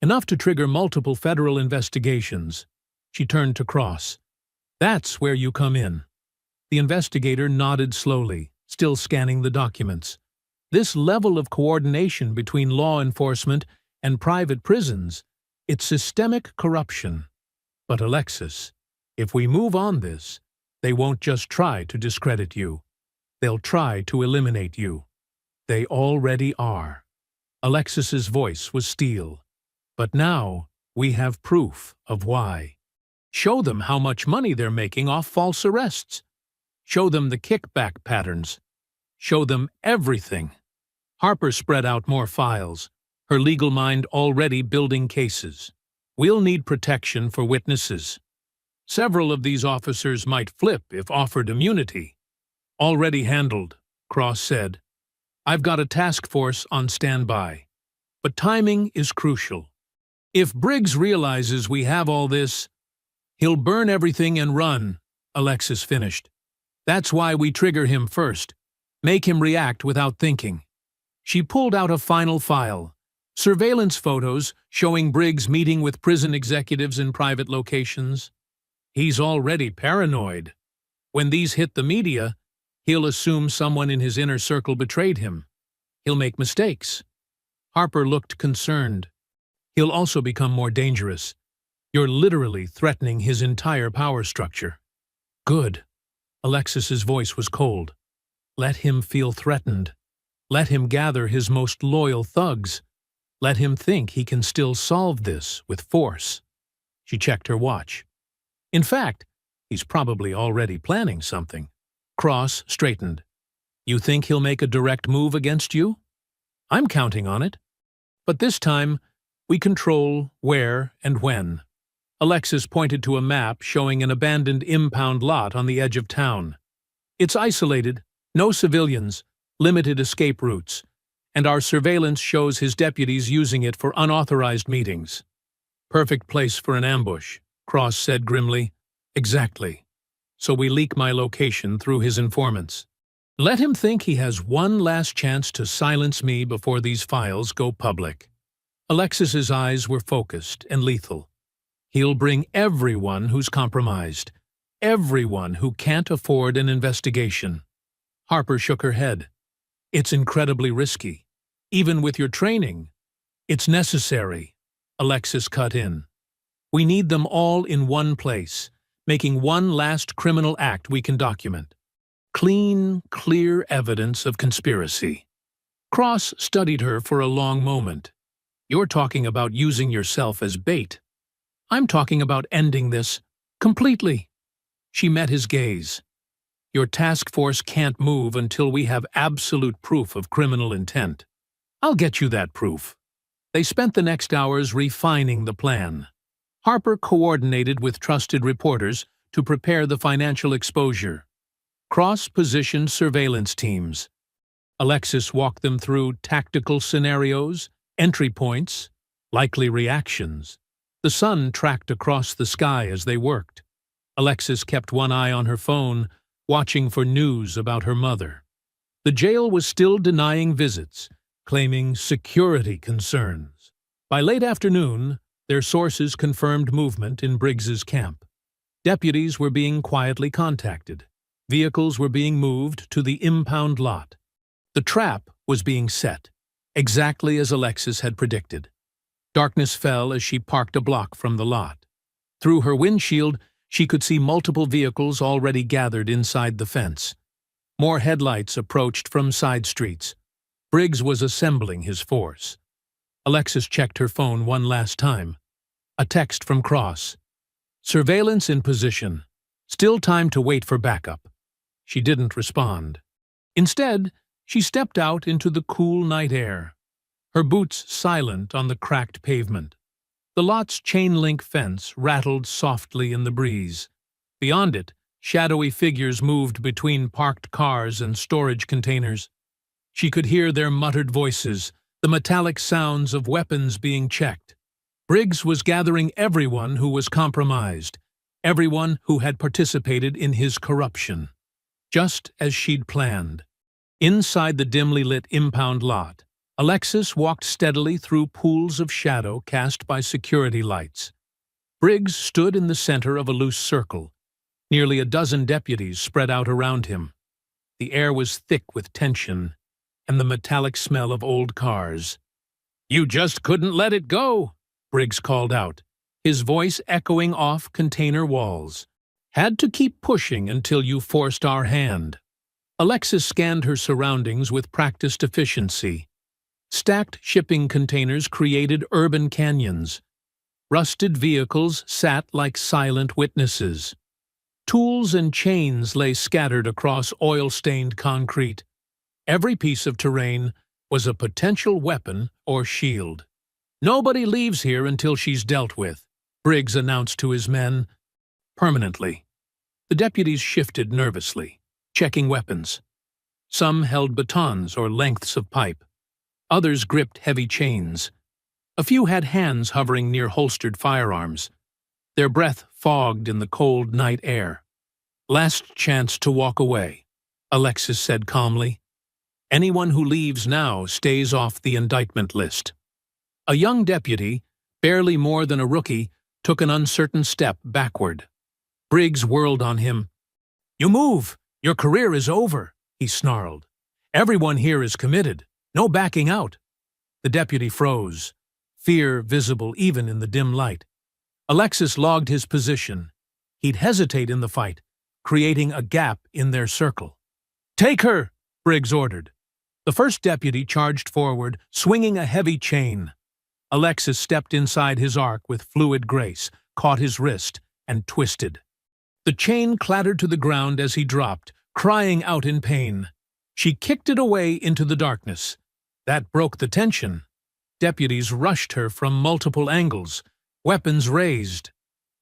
Enough to trigger multiple federal investigations." She turned to Cross. "That's where you come in." The investigator nodded slowly, still scanning the documents. This level of coordination between law enforcement and private prisons, it's systemic corruption. But Alexis, if we move on this, they won't just try to discredit you. They'll try to eliminate you. They already are. Alexis's voice was steel. "But now we have proof of why. Show them how much money they're making off false arrests. Show them the kickback patterns. Show them everything." Harper spread out more files, her legal mind already building cases. "We'll need protection for witnesses. Several of these officers might flip if offered immunity." "Already handled," Cross said. "I've got a task force on standby. But timing is crucial. If Briggs realizes we have all this, he'll burn everything and run," Alexis finished. "That's why we trigger him first. Make him react without thinking." She pulled out a final file. Surveillance photos showing Briggs meeting with prison executives in private locations. He's already paranoid. When these hit the media, he'll assume someone in his inner circle betrayed him. He'll make mistakes. Harper looked concerned. "He'll also become more dangerous. You're literally threatening his entire power structure." "Good." Alexis's voice was cold. "Let him feel threatened. Let him gather his most loyal thugs. Let him think he can still solve this with force." She checked her watch. "In fact, he's probably already planning something." Cross straightened. "You think he'll make a direct move against you?" "I'm counting on it. But this time, we control where and when." Alexis pointed to a map showing an abandoned impound lot on the edge of town. "It's isolated, no civilians, limited escape routes, and our surveillance shows his deputies using it for unauthorized meetings." "Perfect place for an ambush," Cross said grimly. "Exactly. So we leak my location through his informants. Let him think he has one last chance to silence me before these files go public." Alexis's eyes were focused and lethal. "He'll bring everyone who's compromised, everyone who can't afford an investigation." Harper shook her head. "It's incredibly risky. Even with your training, it's necessary." Alexis cut in. "We need them all in one place, making one last criminal act we can document. Clean, clear evidence of conspiracy." Cross studied her for a long moment. "You're talking about using yourself as bait. I'm talking about ending this completely." She met his gaze. "Your task force can't move until we have absolute proof of criminal intent. I'll get you that proof." They spent the next hours refining the plan. Harper coordinated with trusted reporters to prepare the financial exposure. Cross positioned surveillance teams. Alexis walked them through tactical scenarios, entry points, likely reactions. The sun tracked across the sky as they worked. Alexis kept one eye on her phone, watching for news about her mother. The jail was still denying visits, claiming security concerns. By late afternoon, their sources confirmed movement in Briggs's camp. Deputies were being quietly contacted. Vehicles were being moved to the impound lot. The trap was being set, exactly as Alexis had predicted. Darkness fell as she parked a block from the lot. Through her windshield, she could see multiple vehicles already gathered inside the fence. More headlights approached from side streets. Briggs was assembling his force. Alexis checked her phone one last time. A text from Cross. "Surveillance in position. Still time to wait for backup. She didn't respond. Instead, she stepped out into the cool night air, her boots silent on the cracked pavement. The lot's chain-link fence rattled softly in the breeze. Beyond it, shadowy figures moved between parked cars and storage containers. She could hear their muttered voices, the metallic sounds of weapons being checked. Briggs was gathering everyone who was compromised, everyone who had participated in his corruption. Just as she'd planned. Inside the dimly lit impound lot, Alexis walked steadily through pools of shadow cast by security lights. Briggs stood in the center of a loose circle. Nearly a dozen deputies spread out around him. The air was thick with tension and the metallic smell of old cars. "You just couldn't let it go," Briggs called out, his voice echoing off container walls. "Had to keep pushing until you forced our hand." Alexis scanned her surroundings with practiced efficiency. Stacked shipping containers created urban canyons. Rusted vehicles sat like silent witnesses. Tools and chains lay scattered across oil-stained concrete. Every piece of terrain was a potential weapon or shield. "Nobody leaves here until she's dealt with," Briggs announced to his men. "Permanently." The deputies shifted nervously, checking weapons. Some held batons or lengths of pipe. Others gripped heavy chains. A few had hands hovering near holstered firearms. Their breath fogged in the cold night air. "Last chance to walk away," Alexis said calmly. "Anyone who leaves now stays off the indictment list." A young deputy, barely more than a rookie, took an uncertain step backward. Briggs whirled on him. "You move! Your career is over," he snarled. "Everyone here is committed. No backing out." The deputy froze, fear visible even in the dim light. Alexis logged his position. He'd hesitate in the fight, creating a gap in their circle. "Take her!" Briggs ordered. The first deputy charged forward, swinging a heavy chain. Alexis stepped inside his arc with fluid grace, caught his wrist, and twisted. The chain clattered to the ground as he dropped, crying out in pain. She kicked it away into the darkness. That broke the tension. Deputies rushed her from multiple angles, weapons raised.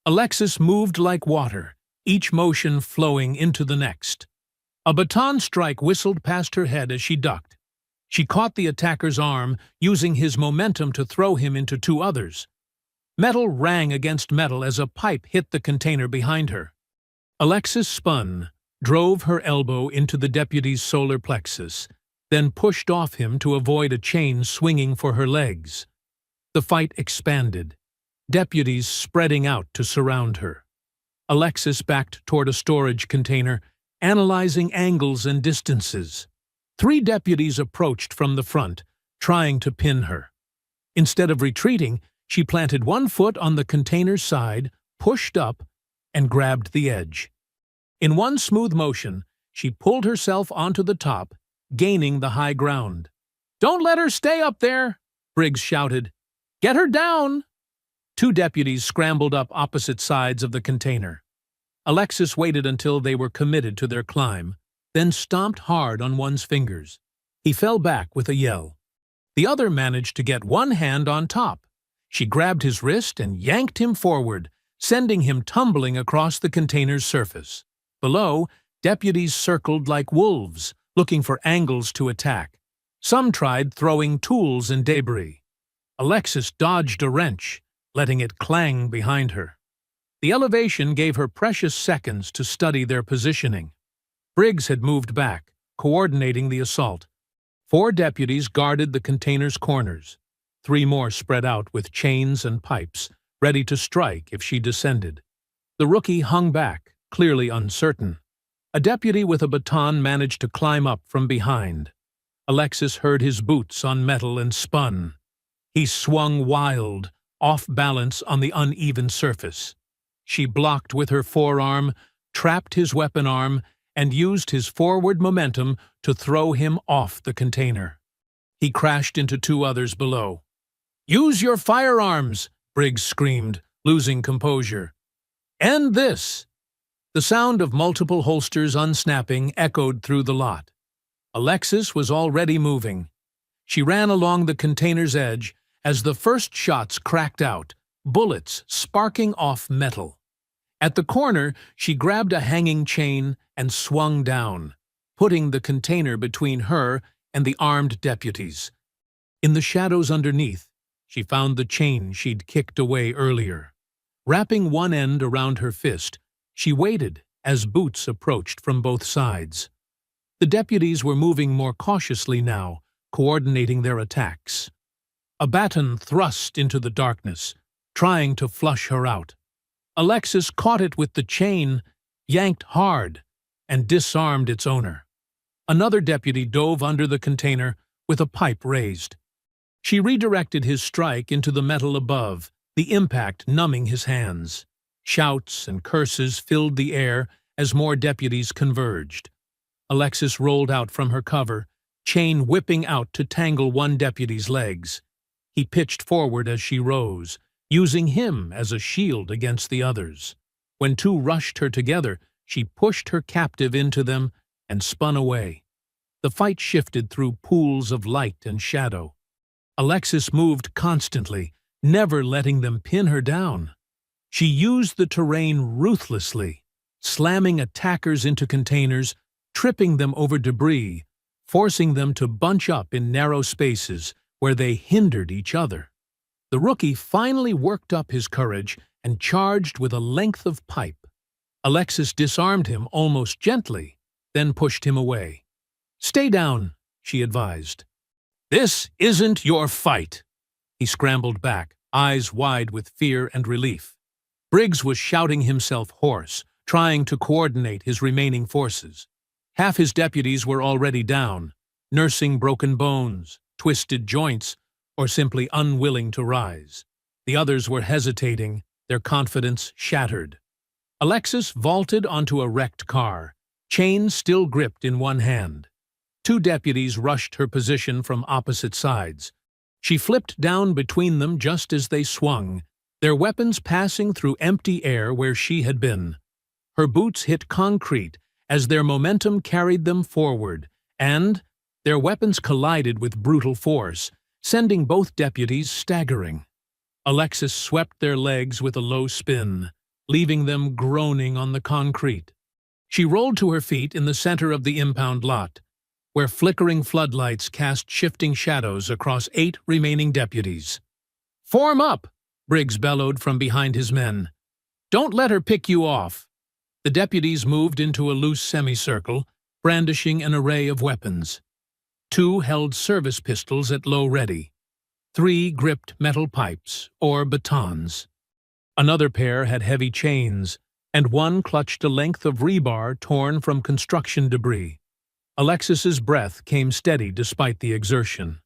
Alexis moved like water, each motion flowing into the next. A baton strike whistled past her head as she ducked. She caught the attacker's arm, using his momentum to throw him into two others. Metal rang against metal as a pipe hit the container behind her. Alexis spun, drove her elbow into the deputy's solar plexus, then pushed off him to avoid a chain swinging for her legs. The fight expanded, deputies spreading out to surround her. Alexis backed toward a storage container, analyzing angles and distances. 3 deputies approached from the front, trying to pin her. Instead of retreating, she planted one foot on the container's side, pushed up, and grabbed the edge. In one smooth motion, she pulled herself onto the top, gaining the high ground. "Don't let her stay up there!" Briggs shouted. "Get her down!" 2 deputies scrambled up opposite sides of the container. Alexis waited until they were committed to their climb, then stomped hard on one's fingers. He fell back with a yell. The other managed to get one hand on top. She grabbed his wrist and yanked him forward, sending him tumbling across the container's surface. Below, deputies circled like wolves, looking for angles to attack. Some tried throwing tools and debris. Alexis dodged a wrench, letting it clang behind her. The elevation gave her precious seconds to study their positioning. Briggs had moved back, coordinating the assault. 4 deputies guarded the container's corners. 3 more spread out with chains and pipes, ready to strike if she descended. The rookie hung back, clearly uncertain. A deputy with a baton managed to climb up from behind. Alexis heard his boots on metal and spun. He swung wild, off balance on the uneven surface. She blocked with her forearm, trapped his weapon arm, and used his forward momentum to throw him off the container. He crashed into 2 others below. "Use your firearms!" Briggs screamed, losing composure. "End this!" The sound of multiple holsters unsnapping echoed through the lot. Alexis was already moving. She ran along the container's edge as the first shots cracked out, bullets sparking off metal. At the corner, she grabbed a hanging chain and swung down, putting the container between her and the armed deputies. In the shadows underneath, she found the chain she'd kicked away earlier. Wrapping one end around her fist, she waited as boots approached from both sides. The deputies were moving more cautiously now, coordinating their attacks. A baton thrust into the darkness, trying to flush her out. Alexis caught it with the chain, yanked hard, and disarmed its owner. Another deputy dove under the container with a pipe raised. She redirected his strike into the metal above, the impact numbing his hands. Shouts and curses filled the air as more deputies converged. Alexis rolled out from her cover, chain whipping out to tangle one deputy's legs. He pitched forward as she rose, using him as a shield against the others. When two rushed her together, she pushed her captive into them and spun away. The fight shifted through pools of light and shadow. Alexis moved constantly, never letting them pin her down. She used the terrain ruthlessly, slamming attackers into containers, tripping them over debris, forcing them to bunch up in narrow spaces where they hindered each other. The rookie finally worked up his courage and charged with a length of pipe. Alexis disarmed him almost gently, then pushed him away. "Stay down," she advised. "This isn't your fight." He scrambled back, eyes wide with fear and relief. Briggs was shouting himself hoarse, trying to coordinate his remaining forces. Half his deputies were already down, nursing broken bones, twisted joints, or simply unwilling to rise. The others were hesitating, their confidence shattered. Alexis vaulted onto a wrecked car, chain still gripped in one hand. Two deputies rushed her position from opposite sides. She flipped down between them just as they swung, their weapons passing through empty air where she had been. Her boots hit concrete as their momentum carried them forward, and their weapons collided with brutal force, sending both deputies staggering. Alexis swept their legs with a low spin, leaving them groaning on the concrete. She rolled to her feet in the center of the impound lot, where flickering floodlights cast shifting shadows across 8 remaining deputies. "Form up!" Briggs bellowed from behind his men. "Don't let her pick you off." The deputies moved into a loose semicircle, brandishing an array of weapons. 2 held service pistols at low ready. 3 gripped metal pipes, or batons. Another pair had heavy chains, and one clutched a length of rebar torn from construction debris. Alexis's breath came steady despite the exertion.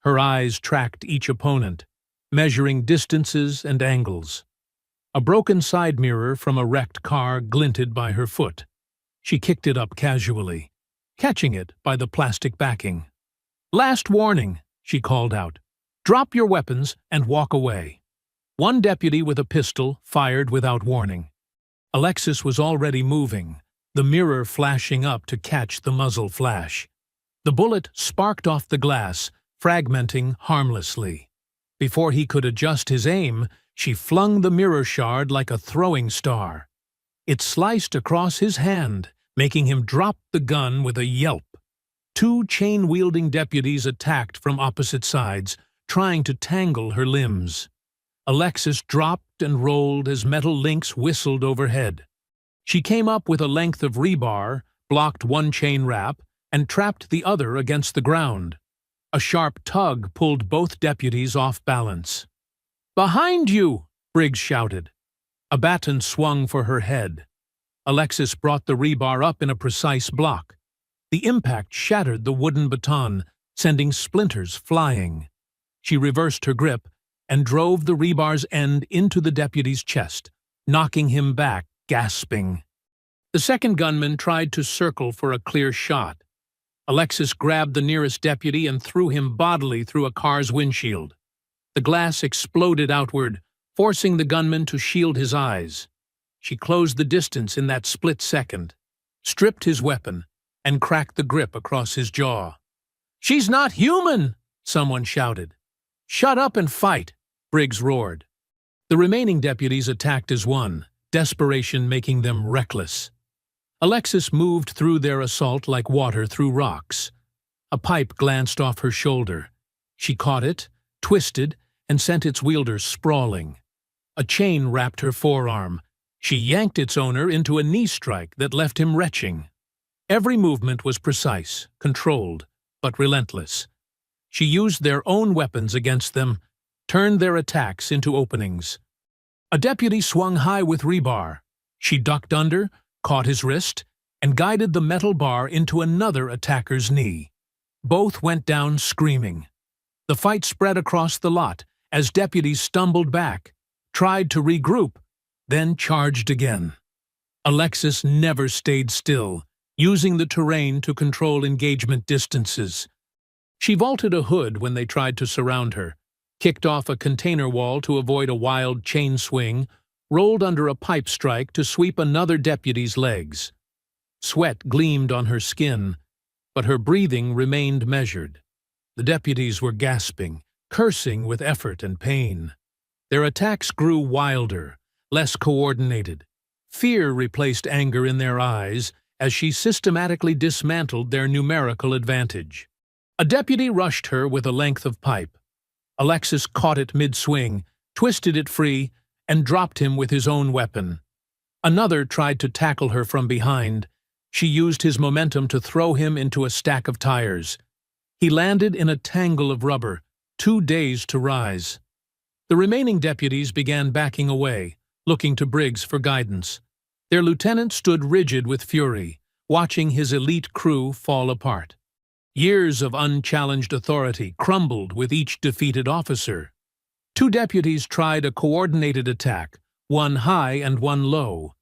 Her eyes tracked each opponent, measuring distances and angles. A broken side mirror from a wrecked car glinted by her foot. She kicked it up casually, catching it by the plastic backing. "Last warning," she called out. "Drop your weapons and walk away." One deputy with a pistol fired without warning. Alexis was already moving, the mirror flashing up to catch the muzzle flash. The bullet sparked off the glass, fragmenting harmlessly. Before he could adjust his aim, she flung the mirror shard like a throwing star. It sliced across his hand, making him drop the gun with a yelp. 2 chain-wielding deputies attacked from opposite sides, trying to tangle her limbs. Alexis dropped and rolled as metal links whistled overhead. She came up with a length of rebar, blocked one chain wrap, and trapped the other against the ground. A sharp tug pulled both deputies off balance. "Behind you!" Briggs shouted. A baton swung for her head. Alexis brought the rebar up in a precise block. The impact shattered the wooden baton, sending splinters flying. She reversed her grip and drove the rebar's end into the deputy's chest, knocking him back, gasping. The second gunman tried to circle for a clear shot. Alexis grabbed the nearest deputy and threw him bodily through a car's windshield. The glass exploded outward, forcing the gunman to shield his eyes. She closed the distance in that split second, stripped his weapon, and cracked the grip across his jaw. "She's not human!" someone shouted. "Shut up and fight!" Briggs roared. The remaining deputies attacked as one, desperation making them reckless. Alexis moved through their assault like water through rocks. A pipe glanced off her shoulder. She caught it, twisted, and sent its wielder sprawling. A chain wrapped her forearm. She yanked its owner into a knee strike that left him retching. Every movement was precise, controlled, but relentless. She used their own weapons against them, turned their attacks into openings. A deputy swung high with rebar. She ducked under, caught his wrist, and guided the metal bar into another attacker's knee. Both went down screaming. The fight spread across the lot as deputies stumbled back, tried to regroup, then charged again. Alexis never stayed still, using the terrain to control engagement distances. She vaulted a hood when they tried to surround her, kicked off a container wall to avoid a wild chain swing, rolled under a pipe strike to sweep another deputy's legs. Sweat gleamed on her skin, but her breathing remained measured. The deputies were gasping, cursing with effort and pain. Their attacks grew wilder, less coordinated. Fear replaced anger in their eyes as she systematically dismantled their numerical advantage. A deputy rushed her with a length of pipe. Alexis caught it mid-swing, twisted it free, and dropped him with his own weapon. Another tried to tackle her from behind. She used his momentum to throw him into a stack of tires. He landed in a tangle of rubber, too dazed to rise. The remaining deputies began backing away, looking to Briggs for guidance. Their lieutenant stood rigid with fury, watching his elite crew fall apart. Years of unchallenged authority crumbled with each defeated officer. Two deputies tried a coordinated attack, one high and one low.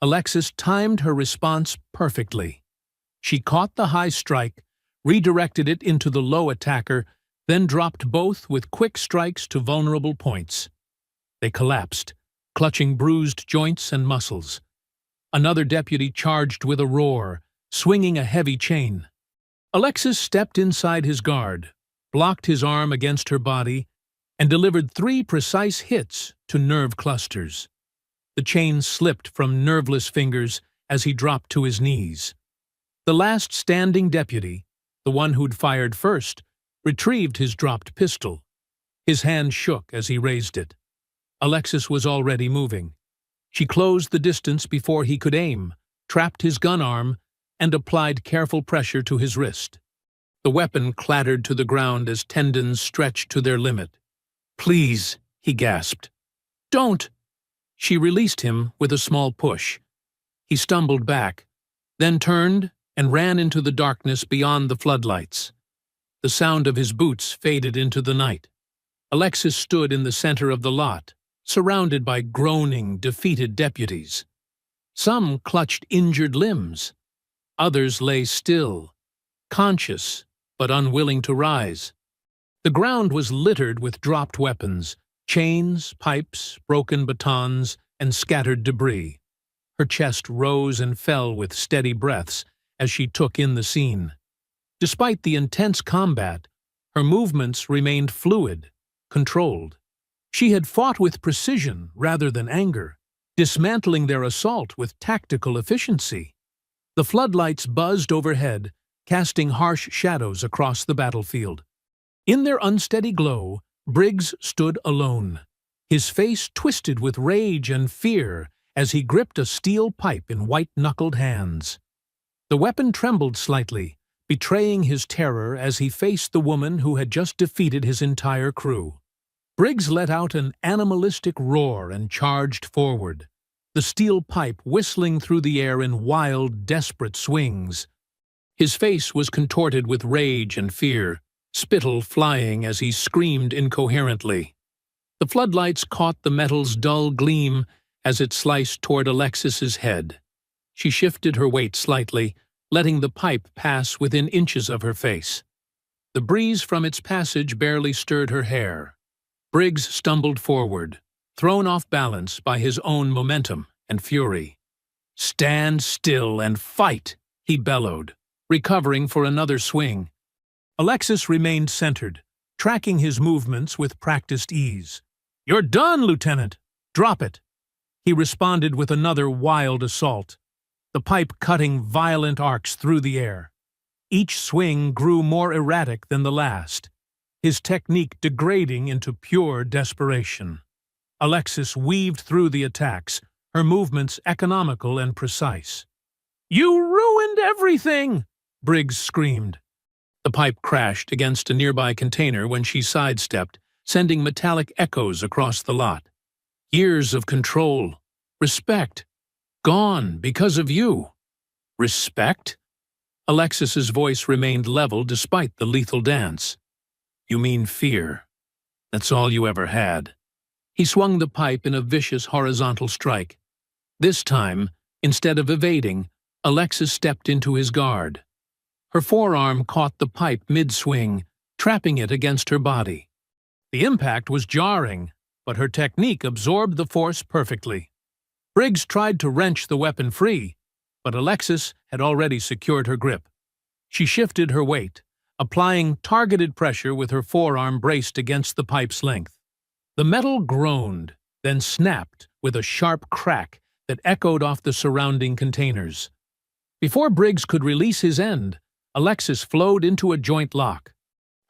Alexis timed her response perfectly. She caught the high strike, redirected it into the low attacker, then dropped both with quick strikes to vulnerable points. They collapsed, clutching bruised joints and muscles. Another deputy charged with a roar, swinging a heavy chain. Alexis stepped inside his guard, blocked his arm against her body, and delivered 3 precise hits to nerve clusters. The chain slipped from nerveless fingers as he dropped to his knees. The last standing deputy, the one who'd fired first, retrieved his dropped pistol. His hand shook as he raised it. Alexis was already moving. She closed the distance before he could aim, trapped his gun arm, and applied careful pressure to his wrist. The weapon clattered to the ground as tendons stretched to their limit. "Please," he gasped. "Don't!" She released him with a small push. He stumbled back, then turned and ran into the darkness beyond the floodlights. The sound of his boots faded into the night. Alexis stood in the center of the lot, surrounded by groaning, defeated deputies. Some clutched injured limbs. Others lay still, conscious but unwilling to rise. The ground was littered with dropped weapons, chains, pipes, broken batons, and scattered debris. Her chest rose and fell with steady breaths as she took in the scene. Despite the intense combat, her movements remained fluid, controlled. She had fought with precision rather than anger, dismantling their assault with tactical efficiency. The floodlights buzzed overhead, casting harsh shadows across the battlefield. In their unsteady glow, Briggs stood alone, his face twisted with rage and fear as he gripped a steel pipe in white-knuckled hands. The weapon trembled slightly, betraying his terror as he faced the woman who had just defeated his entire crew. Briggs let out an animalistic roar and charged forward, the steel pipe whistling through the air in wild, desperate swings. His face was contorted with rage and fear, spittle flying as he screamed incoherently. The floodlights caught the metal's dull gleam as it sliced toward Alexis's head. She shifted her weight slightly, letting the pipe pass within inches of her face. The breeze from its passage barely stirred her hair. Briggs stumbled forward, thrown off balance by his own momentum. and fury. "Stand still and fight," he bellowed, recovering for another swing. Alexis remained centered, tracking his movements with practiced ease. "You're done, Lieutenant! Drop it!" He responded with another wild assault, the pipe cutting violent arcs through the air. Each swing grew more erratic than the last, his technique degrading into pure desperation. Alexis weaved through the attacks, her movements economical and precise. "You ruined everything!" Briggs screamed. The pipe crashed against a nearby container when she sidestepped, sending metallic echoes across the lot. Years of control, respect, gone because of you. Respect? Alexis's voice remained level despite the lethal dance. "You mean fear. That's all you ever had." He swung the pipe in a vicious horizontal strike. This time, instead of evading, Alexis stepped into his guard. Her forearm caught the pipe mid-swing, trapping it against her body. The impact was jarring, but her technique absorbed the force perfectly. Briggs tried to wrench the weapon free, but Alexis had already secured her grip. She shifted her weight, applying targeted pressure with her forearm braced against the pipe's length. The metal groaned, then snapped with a sharp crack that echoed off the surrounding containers. Before Briggs could release his end, Alexis flowed into a joint lock.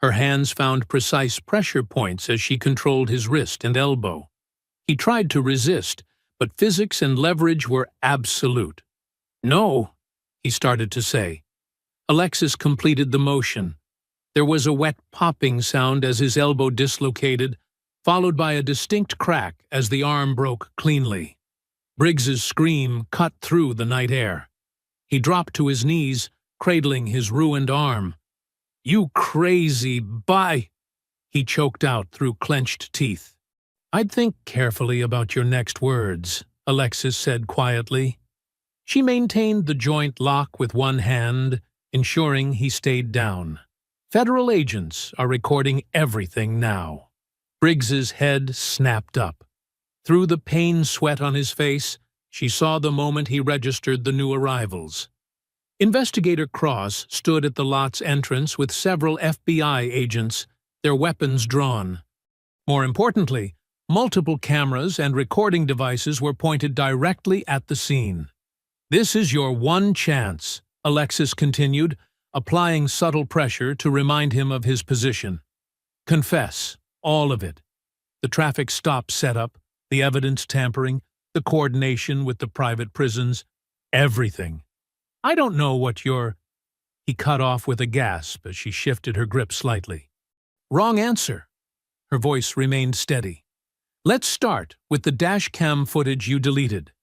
Her hands found precise pressure points as she controlled his wrist and elbow. He tried to resist, but physics and leverage were absolute. "No," he started to say. Alexis completed the motion. There was a wet popping sound as his elbow dislocated, followed by a distinct crack as the arm broke cleanly. Briggs's scream cut through the night air. He dropped to his knees, cradling his ruined arm. "You crazy he choked out through clenched teeth. "I'd think carefully about your next words," Alexis said quietly. She maintained the joint lock with one hand, ensuring he stayed down. "Federal agents are recording everything now." Briggs's head snapped up. Through the pain sweat on his face, she saw the moment he registered the new arrivals. Investigator Cross stood at the lot's entrance with several FBI agents, their weapons drawn. More importantly, multiple cameras and recording devices were pointed directly at the scene. "This is your one chance," Alexis continued, applying subtle pressure to remind him of his position. "Confess, all of it. The traffic stop setup, the evidence tampering, the coordination with the private prisons, everything. I don't know what you're—" He cut off with a gasp as she shifted her grip slightly. "Wrong answer." Her voice remained steady. "Let's start with the dash cam footage you deleted.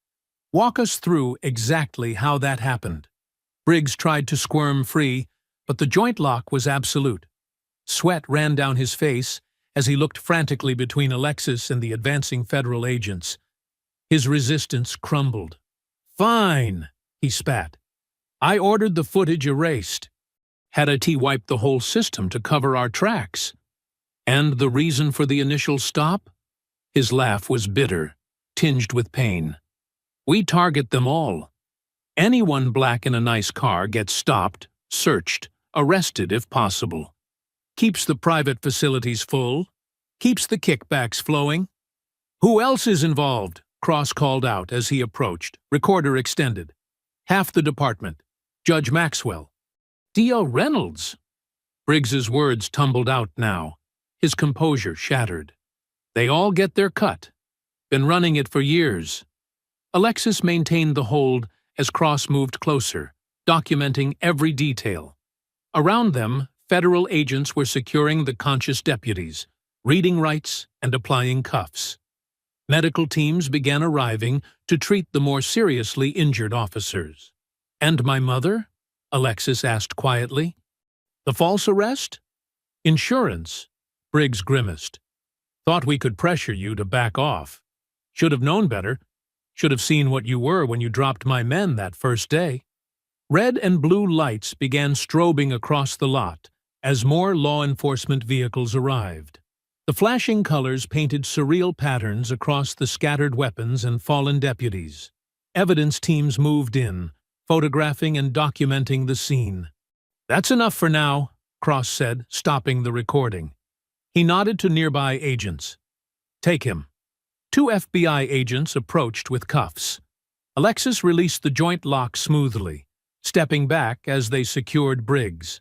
Walk us through exactly how that happened." Briggs tried to squirm free, but the joint lock was absolute. Sweat ran down his face as he looked frantically between Alexis and the advancing federal agents. His resistance crumbled. "Fine," he spat. "I ordered the footage erased. Had IT wiped the whole system to cover our tracks. And the reason for the initial stop?" His laugh was bitter, tinged with pain. "We target them all. Anyone black in a nice car gets stopped, searched, arrested if possible. Keeps the private facilities full, keeps the kickbacks flowing." "Who else is involved?" Cross called out as he approached, recorder extended. "Half the department. Judge Maxwell." "D.L. Reynolds." Briggs's words tumbled out now, his composure shattered. "They all get their cut. Been running it for years." Alexis maintained the hold as Cross moved closer, documenting every detail. Around them, federal agents were securing the conscious deputies, reading rights and applying cuffs. Medical teams began arriving to treat the more seriously injured officers. "And my mother?" Alexis asked quietly. "The false arrest?" "Insurance," Briggs grimaced. "Thought we could pressure you to back off. Should have known better. Should have seen what you were when you dropped my men that first day." Red and blue lights began strobing across the lot as more law enforcement vehicles arrived. The flashing colors painted surreal patterns across the scattered weapons and fallen deputies. Evidence teams moved in, photographing and documenting the scene. "That's enough for now," Cross said, stopping the recording. He nodded to nearby agents. "Take him." Two FBI agents approached with cuffs. Alexis released the joint lock smoothly, stepping back as they secured Briggs.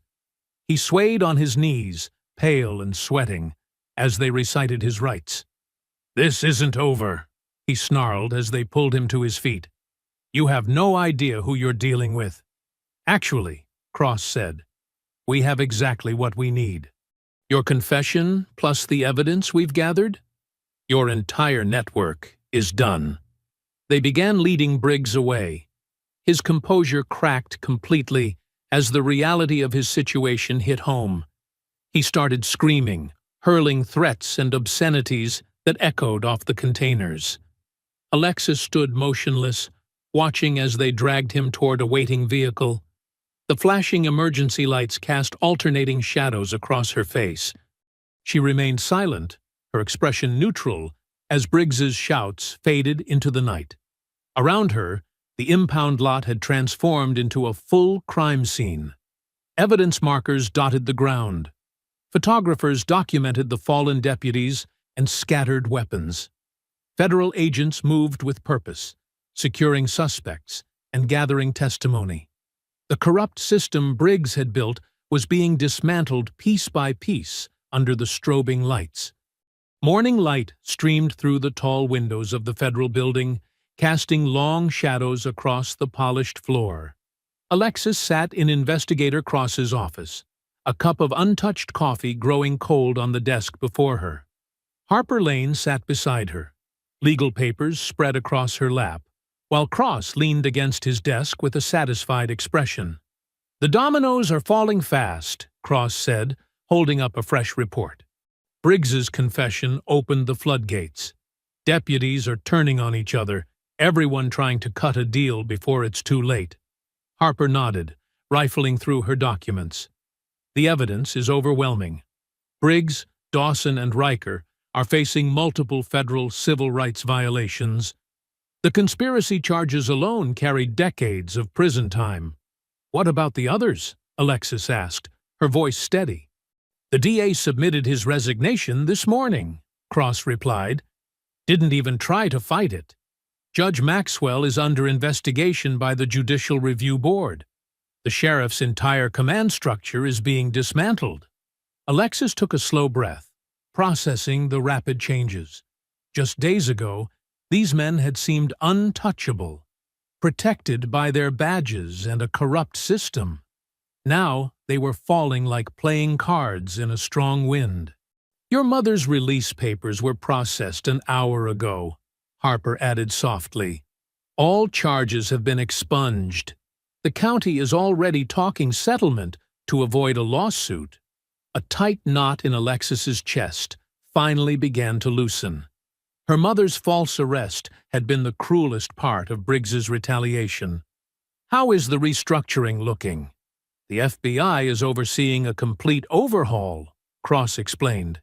He swayed on his knees, pale and sweating, as they recited his rights. "This isn't over," he snarled as they pulled him to his feet. "You have no idea who you're dealing with." "Actually," Cross said, "we have exactly what we need. Your confession, plus the evidence we've gathered, your entire network is done." They began leading Briggs away. His composure cracked completely as the reality of his situation hit home. He started screaming, hurling threats and obscenities that echoed off the containers. Alexis stood motionless, watching as they dragged him toward a waiting vehicle. The flashing emergency lights cast alternating shadows across her face. She remained silent, her expression neutral, as Briggs's shouts faded into the night. Around her, the impound lot had transformed into a full crime scene. Evidence markers dotted the ground. Photographers documented the fallen deputies and scattered weapons. Federal agents moved with purpose, securing suspects and gathering testimony. The corrupt system Briggs had built was being dismantled piece by piece under the strobing lights. Morning light streamed through the tall windows of the federal building, casting long shadows across the polished floor. Alexis sat in Investigator Cross's office, a cup of untouched coffee growing cold on the desk before her. Harper Lane sat beside her, legal papers spread across her lap, while Cross leaned against his desk with a satisfied expression. "The dominoes are falling fast," Cross said, holding up a fresh report. Briggs's confession opened the floodgates. Deputies are turning on each other, everyone trying to cut a deal before it's too late. Harper nodded, rifling through her documents. "The evidence is overwhelming. Briggs, Dawson, and Riker are facing multiple federal civil rights violations. The conspiracy charges alone carry decades of prison time." "What about the others?" Alexis asked, her voice steady. "The DA submitted his resignation this morning," Cross replied. "Didn't even try to fight it. Judge Maxwell is under investigation by the Judicial Review Board. The sheriff's entire command structure is being dismantled." Alexis took a slow breath, processing the rapid changes. Just days ago, these men had seemed untouchable, protected by their badges and a corrupt system. Now they were falling like playing cards in a strong wind. "Your mother's release papers were processed an hour ago," Harper added softly. "All charges have been expunged. The county is already talking settlement to avoid a lawsuit." A tight knot in Alexis's chest finally began to loosen. Her mother's false arrest had been the cruelest part of Briggs's retaliation. "How is the restructuring looking?" "The FBI is overseeing a complete overhaul," Cross explained.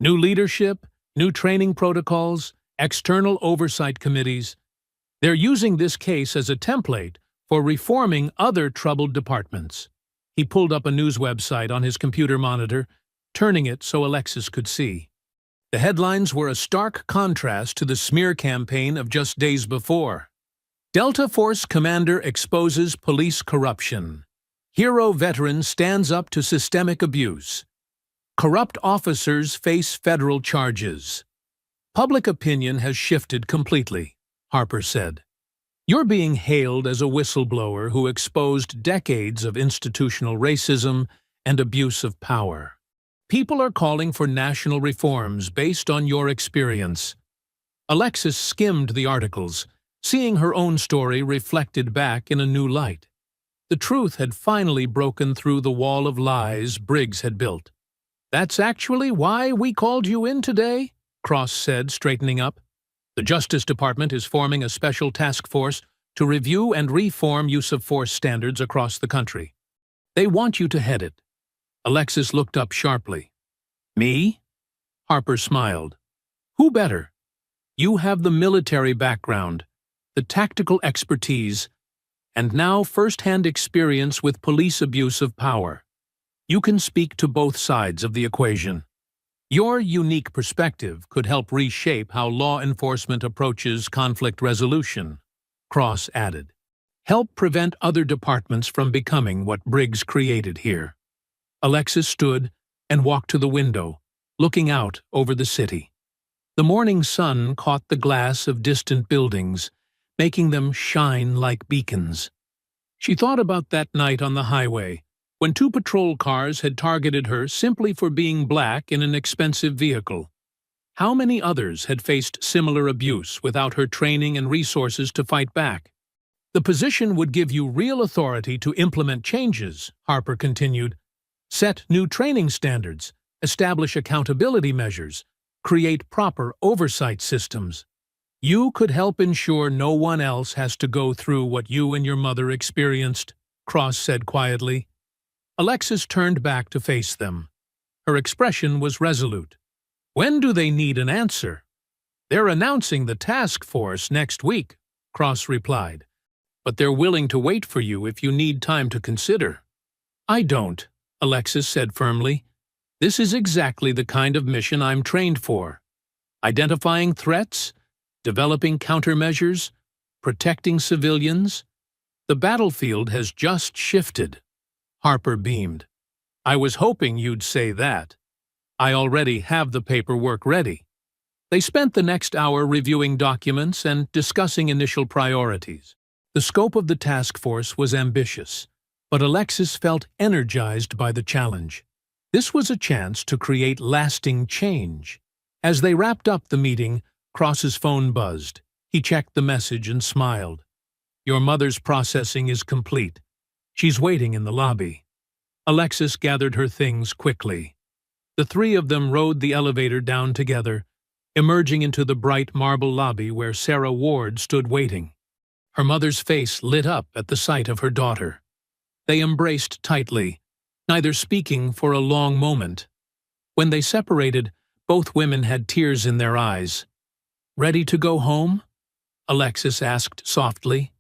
"New leadership, new training protocols, external oversight committees. They're using this case as a template for reforming other troubled departments." He pulled up a news website on his computer monitor, turning it so Alexis could see. The headlines were a stark contrast to the smear campaign of just days before. "Delta Force Commander exposes police corruption. Hero veteran stands up to systemic abuse. Corrupt officers face federal charges." "Public opinion has shifted completely," Harper said. "You're being hailed as a whistleblower who exposed decades of institutional racism and abuse of power. People are calling for national reforms based on your experience." Alexis skimmed the articles, seeing her own story reflected back in a new light. The truth had finally broken through the wall of lies Briggs had built. "That's actually why we called you in today," Cross said, straightening up. "The Justice Department is forming a special task force to review and reform use-of-force standards across the country. They want you to head it." Alexis looked up sharply. "Me?" Harper smiled. "Who better? You have the military background, the tactical expertise, and now first-hand experience with police abuse of power. You can speak to both sides of the equation. Your unique perspective could help reshape how law enforcement approaches conflict resolution, Cross added. Help prevent other departments from becoming what Briggs created here. Alexis stood and walked to the window, looking out over the city. The morning sun caught the glass of distant buildings, making them shine like beacons. She thought about that night on the highway, when 2 patrol cars had targeted her simply for being black in an expensive vehicle. How many others had faced similar abuse without her training and resources to fight back? The position would give you real authority to implement changes, Harper continued. Set new training standards, establish accountability measures, create proper oversight systems. You could help ensure no one else has to go through what you and your mother experienced, Cross said quietly. Alexis turned back to face them. Her expression was resolute. When do they need an answer? They're announcing the task force next week, Cross replied. But they're willing to wait for you if you need time to consider. I don't, Alexis said firmly. This is exactly the kind of mission I'm trained for. Identifying threats, developing countermeasures, protecting civilians. The battlefield has just shifted. Harper beamed. I was hoping you'd say that. I already have the paperwork ready. They spent the next hour reviewing documents and discussing initial priorities. The scope of the task force was ambitious, but Alexis felt energized by the challenge. This was a chance to create lasting change. As they wrapped up the meeting, Cross's phone buzzed. He checked the message and smiled. Your mother's processing is complete. She's waiting in the lobby. Alexis gathered her things quickly. The 3 of them rode the elevator down together, emerging into the bright marble lobby where Sarah Ward stood waiting. Her mother's face lit up at the sight of her daughter. They embraced tightly, neither speaking for a long moment. When they separated, both women had tears in their eyes. Ready to go home? Alexis asked softly.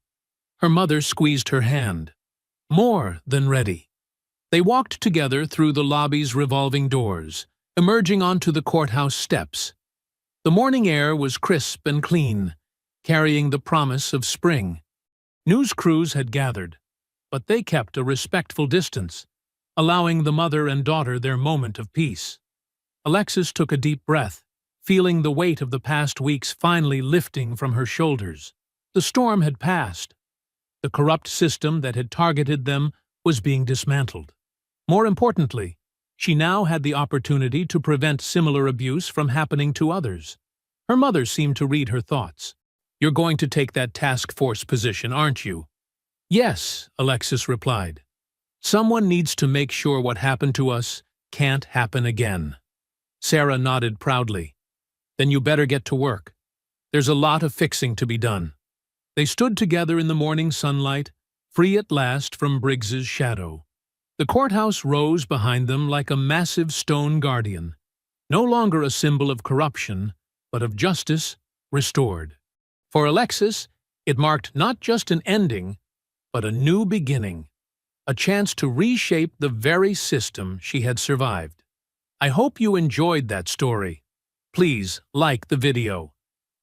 Her mother squeezed her hand. More than ready. They walked together through the lobby's revolving doors, emerging onto the courthouse steps. The morning air was crisp and clean, carrying the promise of spring. News crews had gathered, but they kept a respectful distance, allowing the mother and daughter their moment of peace. Alexis took a deep breath, feeling the weight of the past weeks finally lifting from her shoulders. The storm had passed. The corrupt system that had targeted them was being dismantled. More importantly, she now had the opportunity to prevent similar abuse from happening to others. Her mother seemed to read her thoughts. You're going to take that task force position, aren't you? Yes, Alexis replied. Someone needs to make sure what happened to us can't happen again. Sarah nodded proudly. Then you better get to work. There's a lot of fixing to be done. They stood together in the morning sunlight, free at last from Briggs's shadow. The courthouse rose behind them like a massive stone guardian, no longer a symbol of corruption, but of justice restored. For Alexis, it marked not just an ending, but a new beginning, a chance to reshape the very system she had survived. I hope you enjoyed that story. Please like the video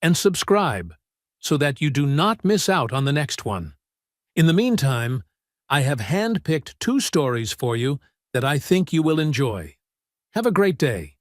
and subscribe so that you do not miss out on the next one. In the meantime, I have handpicked 2 stories for you that I think you will enjoy. Have a great day.